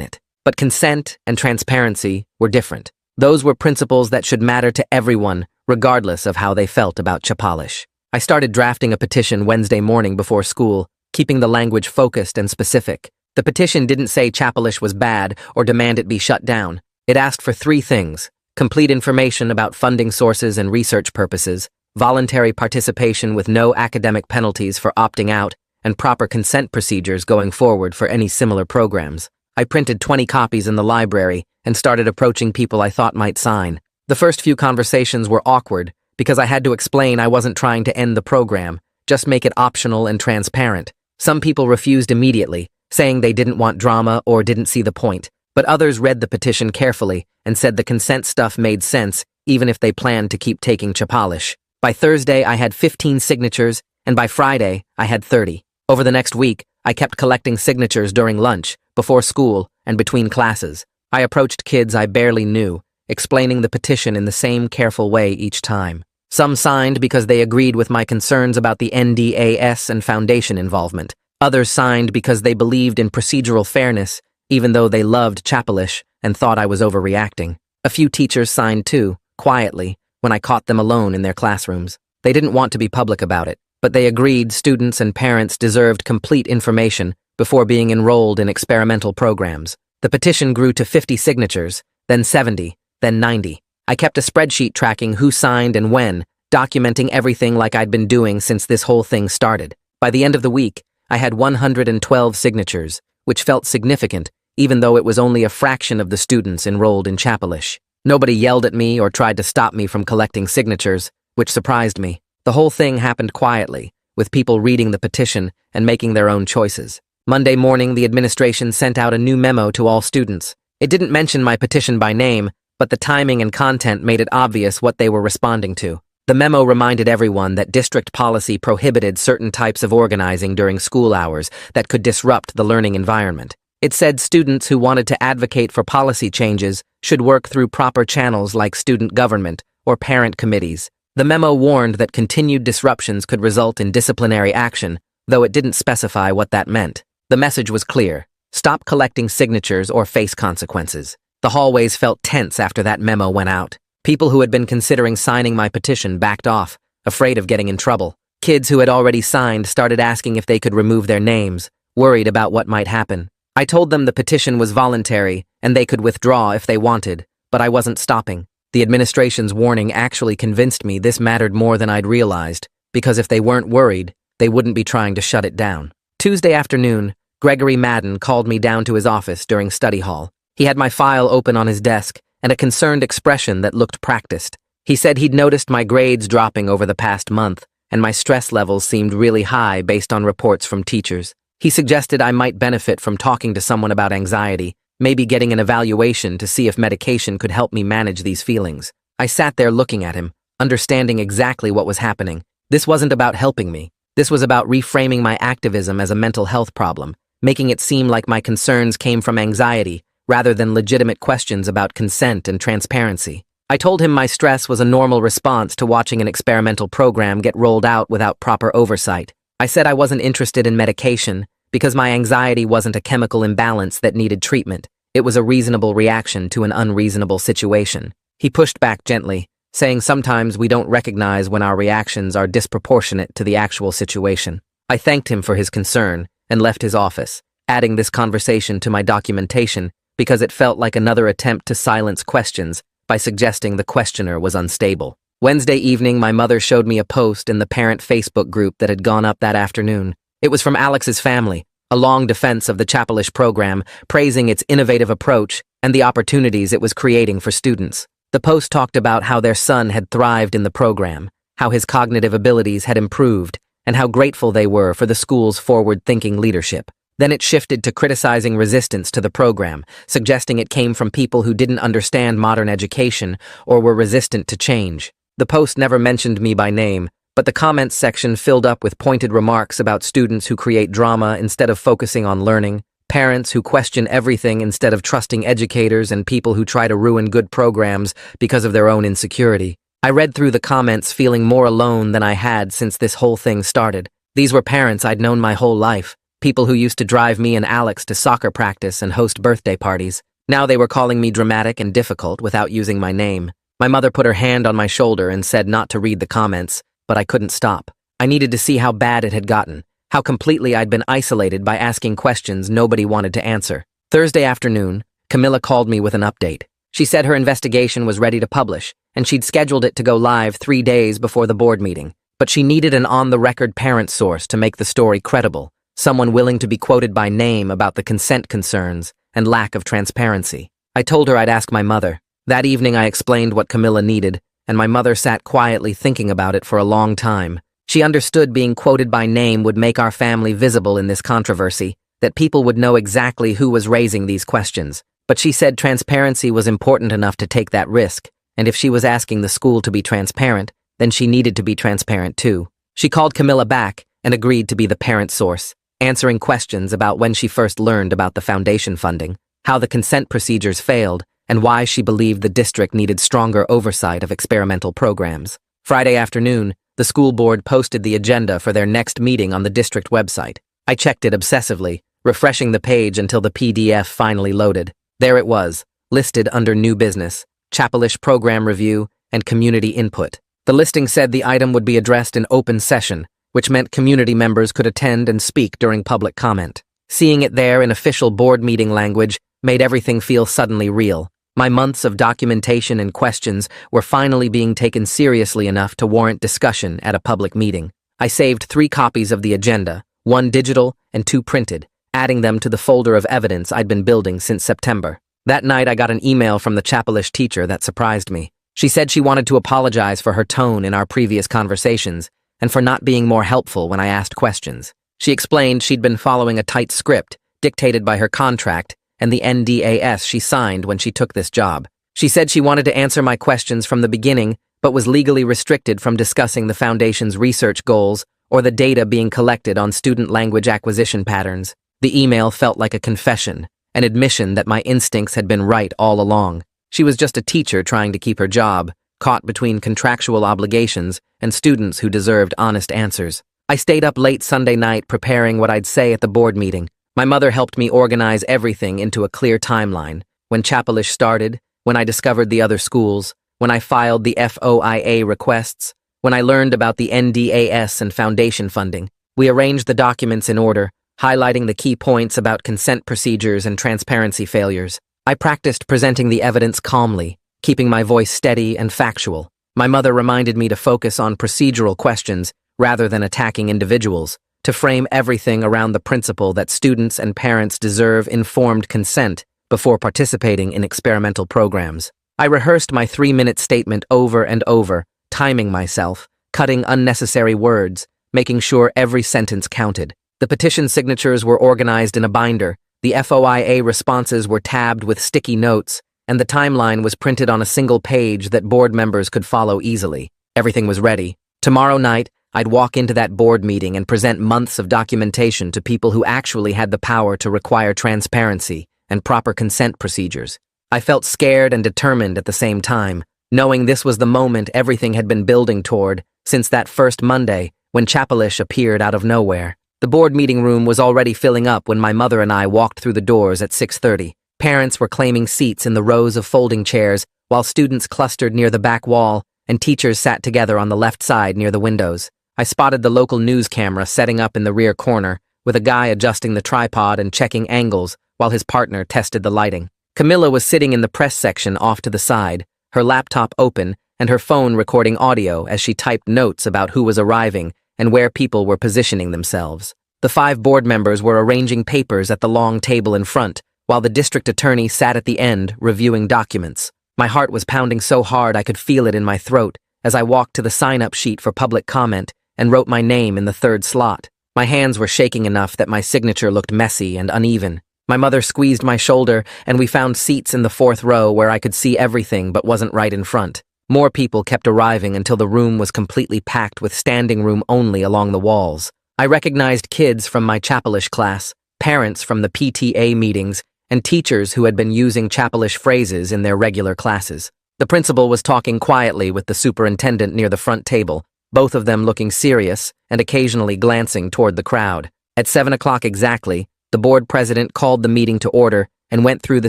it. But consent and transparency were different. Those were principles that should matter to everyone, regardless of how they felt about Chapalish. I started drafting a petition Wednesday morning before school, keeping the language focused and specific. The petition didn't say Chapalish was bad or demand it be shut down. It asked for 3 things: complete information about funding sources and research purposes, voluntary participation with no academic penalties for opting out, and proper consent procedures going forward for any similar programs. I printed 20 copies in the library and started approaching people I thought might sign. The first few conversations were awkward because I had to explain I wasn't trying to end the program, just make it optional and transparent. Some people refused immediately, saying they didn't want drama or didn't see the point, but others read the petition carefully and said the consent stuff made sense even if they planned to keep taking Chapalish. By Thursday, I had 15 signatures, and by Friday, I had 30. Over the next week, I kept collecting signatures during lunch, before school, and between classes. I approached kids I barely knew, explaining the petition in the same careful way each time. Some signed because they agreed with my concerns about the NDAS and foundation involvement. Others signed because they believed in procedural fairness, even though they loved Chapalish and thought I was overreacting. A few teachers signed too, quietly, when I caught them alone in their classrooms. They didn't want to be public about it, but they agreed students and parents deserved complete information before being enrolled in experimental programs. The petition grew to 50 signatures, then 70, then 90. I kept a spreadsheet tracking who signed and when, documenting everything like I'd been doing since this whole thing started. By the end of the week, I had 112 signatures, which felt significant, even though it was only a fraction of the students enrolled in Chapalish. Nobody yelled at me or tried to stop me from collecting signatures, which surprised me. The whole thing happened quietly, with people reading the petition and making their own choices. Monday morning, the administration sent out a new memo to all students. It didn't mention my petition by name, but the timing and content made it obvious what they were responding to. The memo reminded everyone that district policy prohibited certain types of organizing during school hours that could disrupt the learning environment. It said students who wanted to advocate for policy changes should work through proper channels like student government or parent committees. The memo warned that continued disruptions could result in disciplinary action, though it didn't specify what that meant. The message was clear: stop collecting signatures or face consequences. The hallways felt tense after that memo went out. People who had been considering signing my petition backed off, afraid of getting in trouble. Kids who had already signed started asking if they could remove their names, worried about what might happen. I told them the petition was voluntary and they could withdraw if they wanted, but I wasn't stopping. The administration's warning actually convinced me this mattered more than I'd realized, because if they weren't worried, they wouldn't be trying to shut it down. Tuesday afternoon, Gregory Madden called me down to his office during study hall. He had my file open on his desk and a concerned expression that looked practiced. He said he'd noticed my grades dropping over the past month, and my stress levels seemed really high based on reports from teachers. He suggested I might benefit from talking to someone about anxiety, maybe getting an evaluation to see if medication could help me manage these feelings. I sat there looking at him, understanding exactly what was happening. This wasn't about helping me. This was about reframing my activism as a mental health problem, making it seem like my concerns came from anxiety rather than legitimate questions about consent and transparency. I told him my stress was a normal response to watching an experimental program get rolled out without proper oversight. I said I wasn't interested in medication because my anxiety wasn't a chemical imbalance that needed treatment. It was a reasonable reaction to an unreasonable situation. He pushed back gently, saying sometimes we don't recognize when our reactions are disproportionate to the actual situation. I thanked him for his concern and left his office, adding this conversation to my documentation because it felt like another attempt to silence questions by suggesting the questioner was unstable. Wednesday evening, my mother showed me a post in the parent Facebook group that had gone up that afternoon. It was from Alex's family, a long defense of the Chapalish program, praising its innovative approach and the opportunities it was creating for students. The post talked about how their son had thrived in the program, how his cognitive abilities had improved, and how grateful they were for the school's forward-thinking leadership. Then it shifted to criticizing resistance to the program, suggesting it came from people who didn't understand modern education or were resistant to change. The post never mentioned me by name, but the comments section filled up with pointed remarks about students who create drama instead of focusing on learning, parents who question everything instead of trusting educators, and people who try to ruin good programs because of their own insecurity. I read through the comments feeling more alone than I had since this whole thing started. These were parents I'd known my whole life, people who used to drive me and Alex to soccer practice and host birthday parties. Now they were calling me dramatic and difficult without using my name. My mother put her hand on my shoulder and said not to read the comments, but I couldn't stop. I needed to see how bad it had gotten, how completely I'd been isolated by asking questions nobody wanted to answer. Thursday afternoon, Camilla called me with an update. She said her investigation was ready to publish, and she'd scheduled it to go live 3 days before the board meeting. But she needed an on-the-record parent source to make the story credible, someone willing to be quoted by name about the consent concerns and lack of transparency. I told her I'd ask my mother. That evening I explained what Camilla needed, and my mother sat quietly thinking about it for a long time. She understood being quoted by name would make our family visible in this controversy, that people would know exactly who was raising these questions. But she said transparency was important enough to take that risk, and if she was asking the school to be transparent, then she needed to be transparent too. She called Camilla back and agreed to be the parent source, answering questions about when she first learned about the foundation funding, how the consent procedures failed, and why she believed the district needed stronger oversight of experimental programs. Friday afternoon, the school board posted the agenda for their next meeting on the district website. I checked it obsessively, refreshing the page until the PDF finally loaded. There it was, listed under New Business, Chapelish Program Review, and Community Input. The listing said the item would be addressed in open session, which meant community members could attend and speak during public comment. Seeing it there in official board meeting language made everything feel suddenly real. My months of documentation and questions were finally being taken seriously enough to warrant discussion at a public meeting. I saved 3 copies of the agenda, 1 digital and 2 printed, adding them to the folder of evidence I'd been building since September. That night I got an email from the Chapelish teacher that surprised me. She said she wanted to apologize for her tone in our previous conversations and for not being more helpful when I asked questions. She explained she'd been following a tight script dictated by her contract and the NDAS she signed when she took this job. She said she wanted to answer my questions from the beginning, but was legally restricted from discussing the Foundation's research goals or the data being collected on student language acquisition patterns. The email felt like a confession, an admission that my instincts had been right all along. She was just a teacher trying to keep her job, caught between contractual obligations and students who deserved honest answers. I stayed up late Sunday night preparing what I'd say at the board meeting. My mother helped me organize everything into a clear timeline. When Chapelish started, when I discovered the other schools, when I filed the FOIA requests, when I learned about the NDAS and foundation funding. We arranged the documents in order, highlighting the key points about consent procedures and transparency failures. I practiced presenting the evidence calmly, keeping my voice steady and factual. My mother reminded me to focus on procedural questions rather than attacking individuals, to frame everything around the principle that students and parents deserve informed consent before participating in experimental programs. I rehearsed my 3-minute statement over and over, timing myself, cutting unnecessary words, making sure every sentence counted. The petition signatures were organized in a binder, the FOIA responses were tabbed with sticky notes, and the timeline was printed on a single page that board members could follow easily. Everything was ready. Tomorrow night, I'd walk into that board meeting and present months of documentation to people who actually had the power to require transparency and proper consent procedures. I felt scared and determined at the same time, knowing this was the moment everything had been building toward since that first Monday when Chapelish appeared out of nowhere. The board meeting room was already filling up when my mother and I walked through the doors at 6:30. Parents were claiming seats in the rows of folding chairs, while students clustered near the back wall and teachers sat together on the left side near the windows. I spotted the local news camera setting up in the rear corner, with a guy adjusting the tripod and checking angles while his partner tested the lighting. Camilla was sitting in the press section off to the side, her laptop open and her phone recording audio as she typed notes about who was arriving and where people were positioning themselves. The 5 board members were arranging papers at the long table in front, while the district attorney sat at the end reviewing documents. My heart was pounding so hard I could feel it in my throat as I walked to the sign-up sheet for public comment and wrote my name in the 3rd slot. My hands were shaking enough that my signature looked messy and uneven. My mother squeezed my shoulder, and we found seats in the 4th row where I could see everything but wasn't right in front. More people kept arriving until the room was completely packed with standing room only along the walls. I recognized kids from my Chapelish class, parents from the PTA meetings, and teachers who had been using Chapelish phrases in their regular classes. The principal was talking quietly with the superintendent near the front table, both of them looking serious and occasionally glancing toward the crowd. At 7 o'clock exactly, the board president called the meeting to order and went through the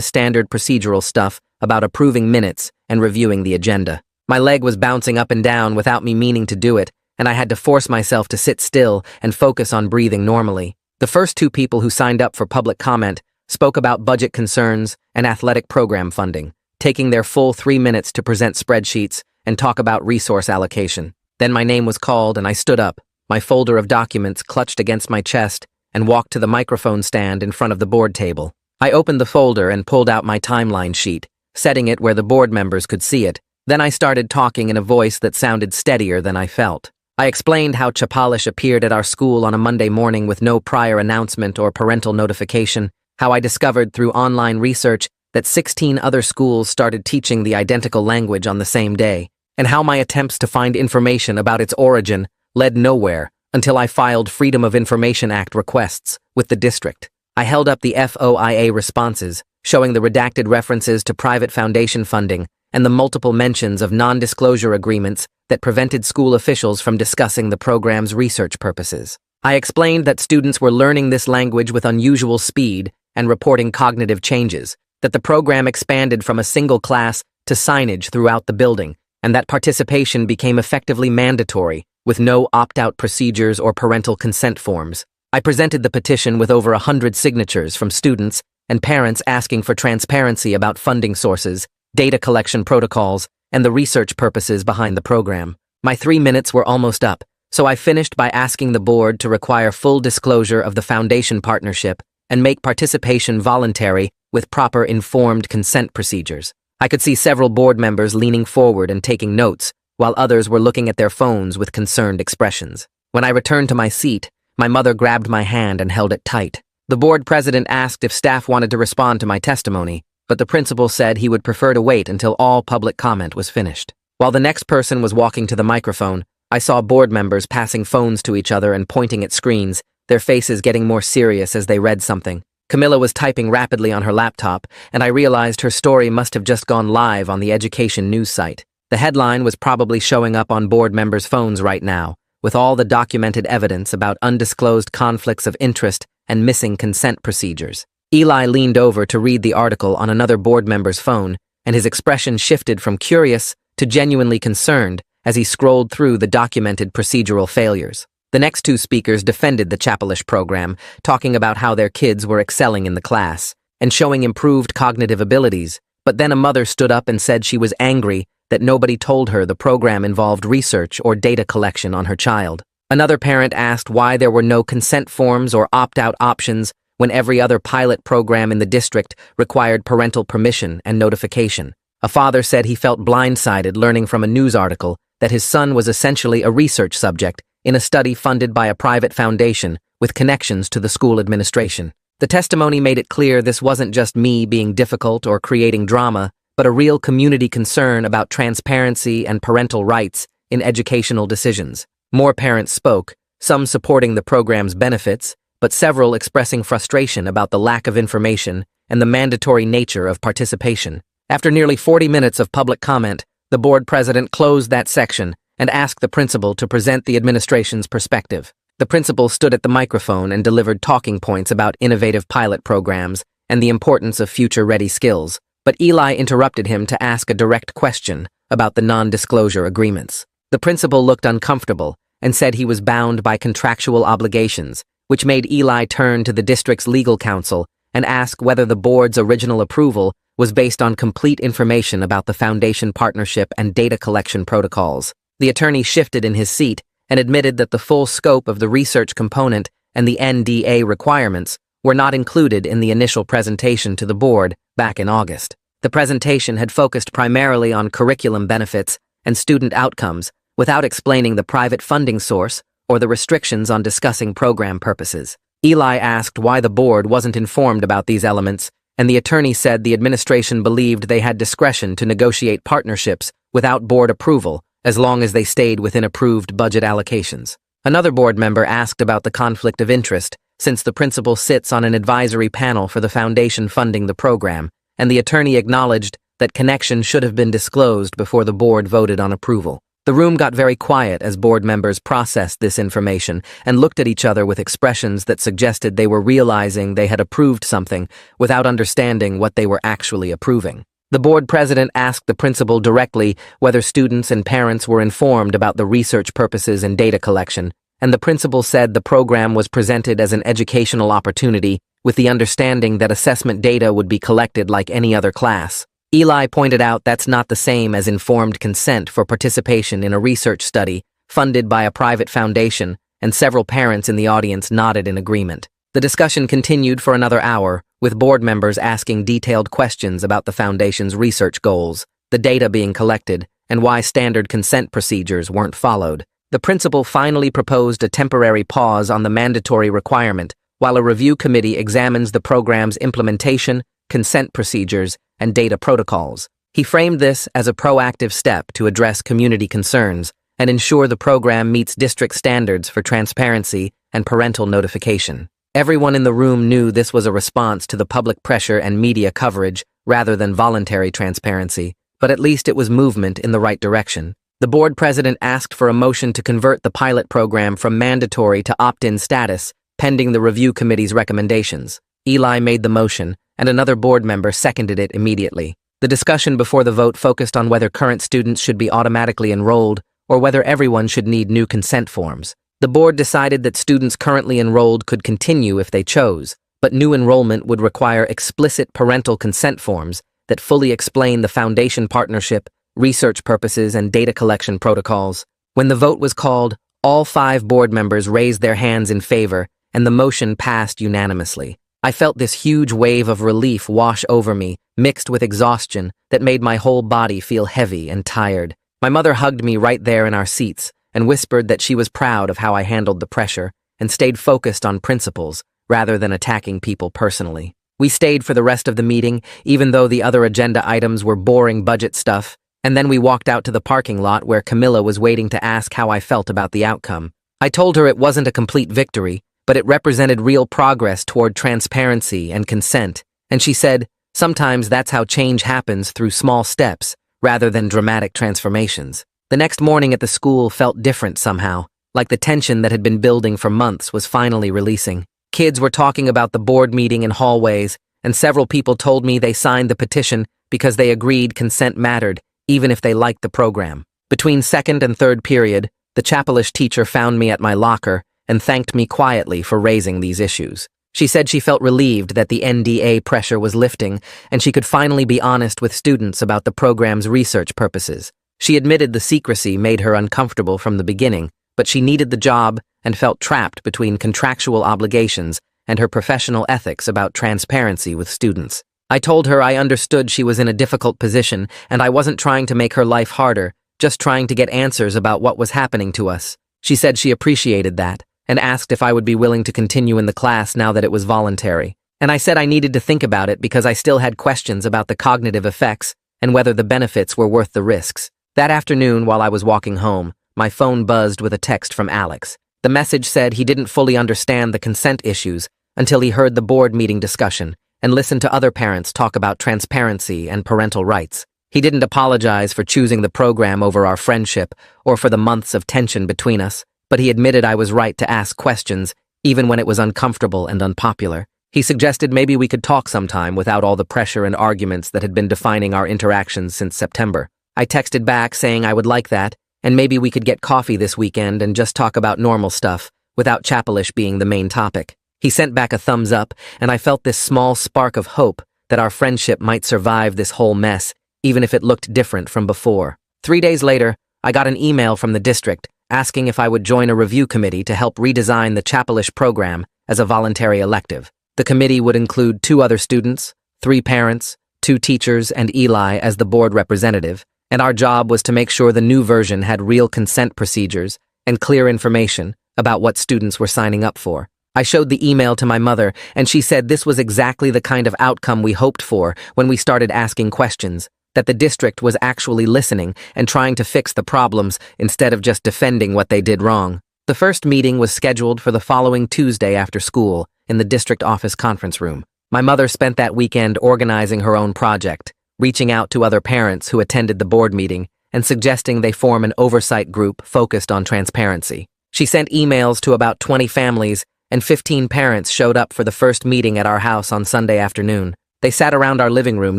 standard procedural stuff about approving minutes and reviewing the agenda. My leg was bouncing up and down without me meaning to do it, and I had to force myself to sit still and focus on breathing normally. The first two people who signed up for public comment spoke about budget concerns and athletic program funding, taking their full 3 minutes to present spreadsheets and talk about resource allocation. Then my name was called and I stood up, my folder of documents clutched against my chest, and walked to the microphone stand in front of the board table. I opened the folder and pulled out my timeline sheet, setting it where the board members could see it. Then I started talking in a voice that sounded steadier than I felt. I explained how Chapalish appeared at our school on a Monday morning with no prior announcement or parental notification, how I discovered through online research that 16 other schools started teaching the identical language on the same day, and how my attempts to find information about its origin led nowhere until I filed Freedom of Information Act requests with the district. I held up the FOIA responses, showing the redacted references to private foundation funding and the multiple mentions of non-disclosure agreements that prevented school officials from discussing the program's research purposes. I explained that students were learning this language with unusual speed and reporting cognitive changes, that the program expanded from a single class to signage throughout the building, and that participation became effectively mandatory, with no opt-out procedures or parental consent forms. I presented the petition with over 100 signatures from students and parents asking for transparency about funding sources, data collection protocols, and the research purposes behind the program. My 3 minutes were almost up, so I finished by asking the board to require full disclosure of the foundation partnership and make participation voluntary with proper informed consent procedures. I could see several board members leaning forward and taking notes, while others were looking at their phones with concerned expressions. When I returned to my seat, my mother grabbed my hand and held it tight. The board president asked if staff wanted to respond to my testimony, but the principal said he would prefer to wait until all public comment was finished. While the next person was walking to the microphone, I saw board members passing phones to each other and pointing at screens, their faces getting more serious as they read something. Camilla was typing rapidly on her laptop, and I realized her story must have just gone live on the education news site. The headline was probably showing up on board members' phones right now, with all the documented evidence about undisclosed conflicts of interest and missing consent procedures. Eli leaned over to read the article on another board member's phone, and his expression shifted from curious to genuinely concerned as he scrolled through the documented procedural failures. The next two speakers defended the Chapalish program, talking about how their kids were excelling in the class and showing improved cognitive abilities, but then a mother stood up and said she was angry that nobody told her the program involved research or data collection on her child. Another parent asked why there were no consent forms or opt-out options when every other pilot program in the district required parental permission and notification. A father said he felt blindsided learning from a news article that his son was essentially a research subject in a study funded by a private foundation with connections to the school administration. The testimony made it clear this wasn't just me being difficult or creating drama, but a real community concern about transparency and parental rights in educational decisions. More parents spoke, some supporting the program's benefits, but several expressing frustration about the lack of information and the mandatory nature of participation. After nearly 40 minutes of public comment, the board president closed that section and asked the principal to present the administration's perspective. The principal stood at the microphone and delivered talking points about innovative pilot programs and the importance of future-ready skills, but Eli interrupted him to ask a direct question about the non-disclosure agreements. The principal looked uncomfortable and said he was bound by contractual obligations, which made Eli turn to the district's legal counsel and ask whether the board's original approval was based on complete information about the foundation partnership and data collection protocols. The attorney shifted in his seat and admitted that the full scope of the research component and the NDA requirements were not included in the initial presentation to the board back in August. The presentation had focused primarily on curriculum benefits and student outcomes without explaining the private funding source or the restrictions on discussing program purposes. Eli asked why the board wasn't informed about these elements, and the attorney said the administration believed they had discretion to negotiate partnerships without board approval as long as they stayed within approved budget allocations. Another board member asked about the conflict of interest, since the principal sits on an advisory panel for the foundation funding the program, and the attorney acknowledged that connection should have been disclosed before the board voted on approval. The room got very quiet as board members processed this information and looked at each other with expressions that suggested they were realizing they had approved something without understanding what they were actually approving. The board president asked the principal directly whether students and parents were informed about the research purposes and data collection, and the principal said the program was presented as an educational opportunity with the understanding that assessment data would be collected like any other class. Eli pointed out that's not the same as informed consent for participation in a research study funded by a private foundation, and several parents in the audience nodded in agreement. The discussion continued for another hour, with board members asking detailed questions about the foundation's research goals, the data being collected, and why standard consent procedures weren't followed. The principal finally proposed a temporary pause on the mandatory requirement while a review committee examines the program's implementation, consent procedures, and data protocols. He framed this as a proactive step to address community concerns and ensure the program meets district standards for transparency and parental notification. Everyone in the room knew this was a response to the public pressure and media coverage rather than voluntary transparency, but at least it was movement in the right direction. The board president asked for a motion to convert the pilot program from mandatory to opt-in status, pending the review committee's recommendations. Eli made the motion, and another board member seconded it immediately. The discussion before the vote focused on whether current students should be automatically enrolled or whether everyone should need new consent forms. The board decided that students currently enrolled could continue if they chose, but new enrollment would require explicit parental consent forms that fully explain the foundation partnership, research purposes, and data collection protocols. When the vote was called, all 5 board members raised their hands in favor, and the motion passed unanimously. I felt this huge wave of relief wash over me, mixed with exhaustion, that made my whole body feel heavy and tired. My mother hugged me right there in our seats and whispered that she was proud of how I handled the pressure and stayed focused on principles rather than attacking people personally. We stayed for the rest of the meeting, even though the other agenda items were boring budget stuff, and then we walked out to the parking lot where Camilla was waiting to ask how I felt about the outcome. I told her it wasn't a complete victory, but it represented real progress toward transparency and consent, and she said, sometimes that's how change happens, through small steps, rather than dramatic transformations. The next morning at the school felt different somehow, like the tension that had been building for months was finally releasing. Kids were talking about the board meeting in hallways, and several people told me they signed the petition because they agreed consent mattered, even if they liked the program. Between second and third period, the Chapelish teacher found me at my locker and thanked me quietly for raising these issues. She said she felt relieved that the NDA pressure was lifting and she could finally be honest with students about the program's research purposes. She admitted the secrecy made her uncomfortable from the beginning, but she needed the job and felt trapped between contractual obligations and her professional ethics about transparency with students. I told her I understood she was in a difficult position and I wasn't trying to make her life harder, just trying to get answers about what was happening to us. She said she appreciated that and asked if I would be willing to continue in the class now that it was voluntary. And I said I needed to think about it because I still had questions about the cognitive effects and whether the benefits were worth the risks. That afternoon, while I was walking home, my phone buzzed with a text from Alex. The message said he didn't fully understand the consent issues until he heard the board meeting discussion and listened to other parents talk about transparency and parental rights. He didn't apologize for choosing the program over our friendship or for the months of tension between us, but he admitted I was right to ask questions, even when it was uncomfortable and unpopular. He suggested maybe we could talk sometime without all the pressure and arguments that had been defining our interactions since September. I texted back saying I would like that, and maybe we could get coffee this weekend and just talk about normal stuff, without Chapelish being the main topic. He sent back a thumbs up, and I felt this small spark of hope that our friendship might survive this whole mess, even if it looked different from before. 3 days later, I got an email from the district asking if I would join a review committee to help redesign the Chapelish program as a voluntary elective. The committee would include 2 other students, 3 parents, 2 teachers, and Eli as the board representative, and our job was to make sure the new version had real consent procedures and clear information about what students were signing up for. I showed the email to my mother, and she said this was exactly the kind of outcome we hoped for when we started asking questions, that the district was actually listening and trying to fix the problems instead of just defending what they did wrong. The first meeting was scheduled for the following Tuesday after school in the district office conference room. My mother spent that weekend organizing her own project, reaching out to other parents who attended the board meeting and suggesting they form an oversight group focused on transparency. She sent emails to about 20 families, and 15 parents showed up for the first meeting at our house on Sunday afternoon. They sat around our living room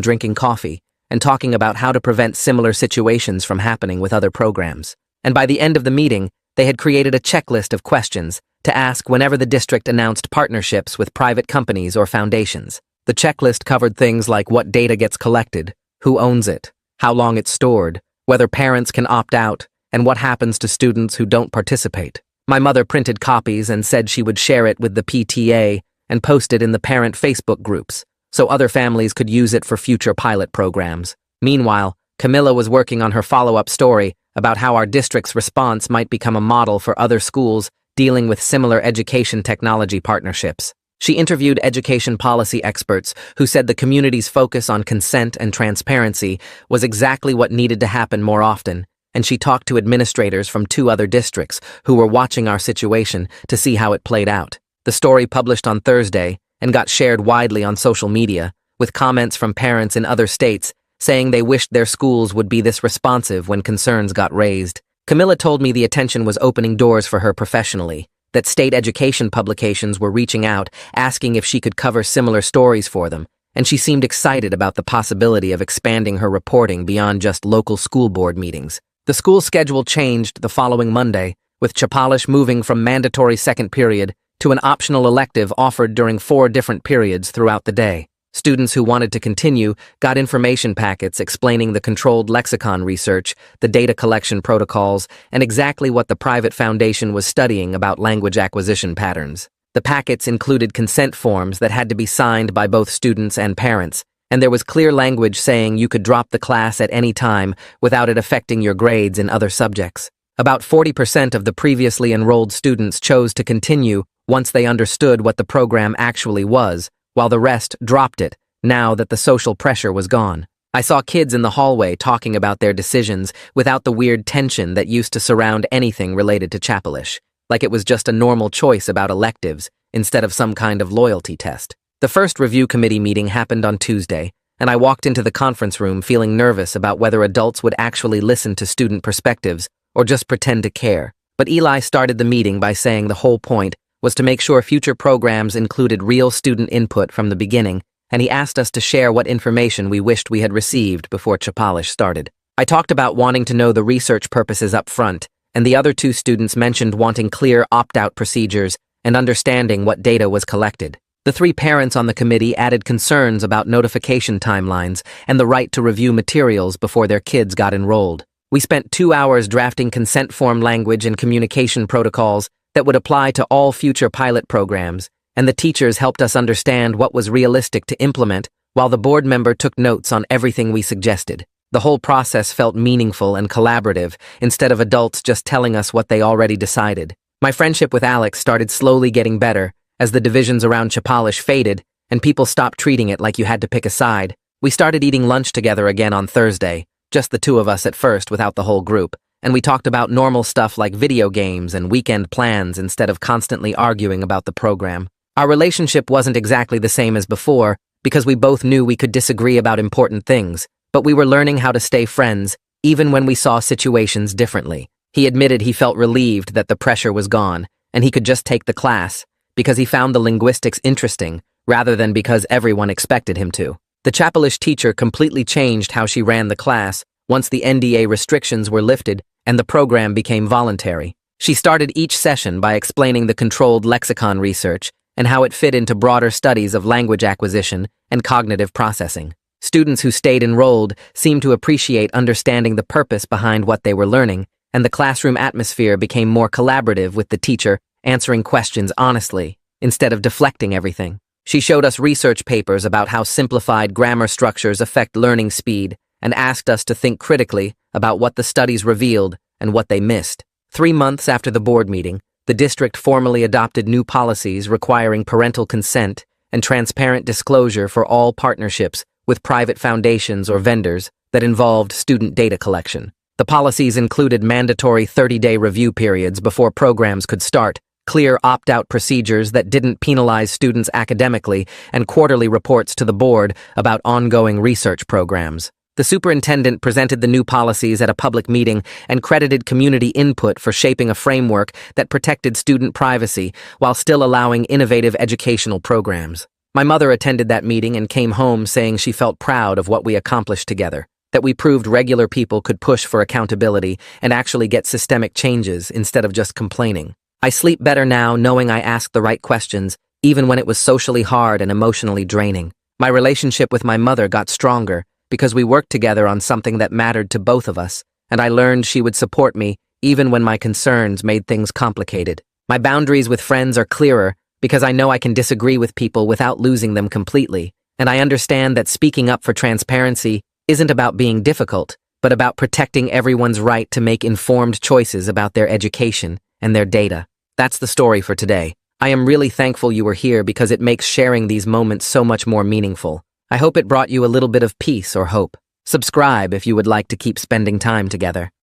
drinking coffee and talking about how to prevent similar situations from happening with other programs. And by the end of the meeting, they had created a checklist of questions to ask whenever the district announced partnerships with private companies or foundations. The checklist covered things like what data gets collected, who owns it, how long it's stored, whether parents can opt out, and what happens to students who don't participate. My mother printed copies and said she would share it with the PTA and post it in the parent Facebook groups, so other families could use it for future pilot programs. Meanwhile, Camilla was working on her follow-up story about how our district's response might become a model for other schools dealing with similar education technology partnerships. She interviewed education policy experts who said the community's focus on consent and transparency was exactly what needed to happen more often, and she talked to administrators from 2 other districts who were watching our situation to see how it played out. The story published on Thursday and got shared widely on social media, with comments from parents in other states saying they wished their schools would be this responsive when concerns got raised. Camilla told me the attention was opening doors for her professionally, that state education publications were reaching out, asking if she could cover similar stories for them, and she seemed excited about the possibility of expanding her reporting beyond just local school board meetings. The school schedule changed the following Monday, with Chapalish moving from mandatory second period to an optional elective offered during 4 different periods throughout the day. Students who wanted to continue got information packets explaining the controlled lexicon research, the data collection protocols, and exactly what the private foundation was studying about language acquisition patterns. The packets included consent forms that had to be signed by both students and parents, and there was clear language saying you could drop the class at any time without it affecting your grades in other subjects. About 40% of the previously enrolled students chose to continue once they understood what the program actually was, while the rest dropped it now that the social pressure was gone. I saw kids in the hallway talking about their decisions without the weird tension that used to surround anything related to Chapalish, like it was just a normal choice about electives instead of some kind of loyalty test. The first review committee meeting happened on Tuesday, and I walked into the conference room feeling nervous about whether adults would actually listen to student perspectives or just pretend to care. But Eli started the meeting by saying the whole point was to make sure future programs included real student input from the beginning, and he asked us to share what information we wished we had received before Chapalish started. I talked about wanting to know the research purposes up front, and the other 2 students mentioned wanting clear opt-out procedures and understanding what data was collected. The 3 parents on the committee added concerns about notification timelines and the right to review materials before their kids got enrolled. We spent 2 hours drafting consent form language and communication protocols that would apply to all future pilot programs, and the teachers helped us understand what was realistic to implement while the board member took notes on everything we suggested. The whole process felt meaningful and collaborative instead of adults just telling us what they already decided. My friendship with Alex started slowly getting better as the divisions around Chapalish faded and people stopped treating it like you had to pick a side. We started eating lunch together again on Thursday, just the 2 of us at first without the whole group, and we talked about normal stuff like video games and weekend plans instead of constantly arguing about the program. Our relationship wasn't exactly the same as before because we both knew we could disagree about important things, but we were learning how to stay friends even when we saw situations differently. He admitted he felt relieved that the pressure was gone and he could just take the class because he found the linguistics interesting rather than because everyone expected him to. The Chapalish teacher completely changed how she ran the class once the NDA restrictions were lifted and the program became voluntary. She started each session by explaining the controlled lexicon research and how it fit into broader studies of language acquisition and cognitive processing. Students who stayed enrolled seemed to appreciate understanding the purpose behind what they were learning, and the classroom atmosphere became more collaborative with the teacher answering questions honestly instead of deflecting everything. She showed us research papers about how simplified grammar structures affect learning speed and asked us to think critically about what the studies revealed and what they missed. 3 months after the board meeting, the district formally adopted new policies requiring parental consent and transparent disclosure for all partnerships with private foundations or vendors that involved student data collection. The policies included mandatory 30-day review periods before programs could start, clear opt-out procedures that didn't penalize students academically, and quarterly reports to the board about ongoing research programs. The superintendent presented the new policies at a public meeting and credited community input for shaping a framework that protected student privacy while still allowing innovative educational programs. My mother attended that meeting and came home saying she felt proud of what we accomplished together, that we proved regular people could push for accountability and actually get systemic changes instead of just complaining. I sleep better now knowing I asked the right questions, even when it was socially hard and emotionally draining. My relationship with my mother got stronger because we worked together on something that mattered to both of us, and I learned she would support me even when my concerns made things complicated. My boundaries with friends are clearer because I know I can disagree with people without losing them completely, and I understand that speaking up for transparency isn't about being difficult, but about protecting everyone's right to make informed choices about their education and their data. That's the story for today. I am really thankful you were here because it makes sharing these moments so much more meaningful. I hope it brought you a little bit of peace or hope. Subscribe if you would like to keep spending time together.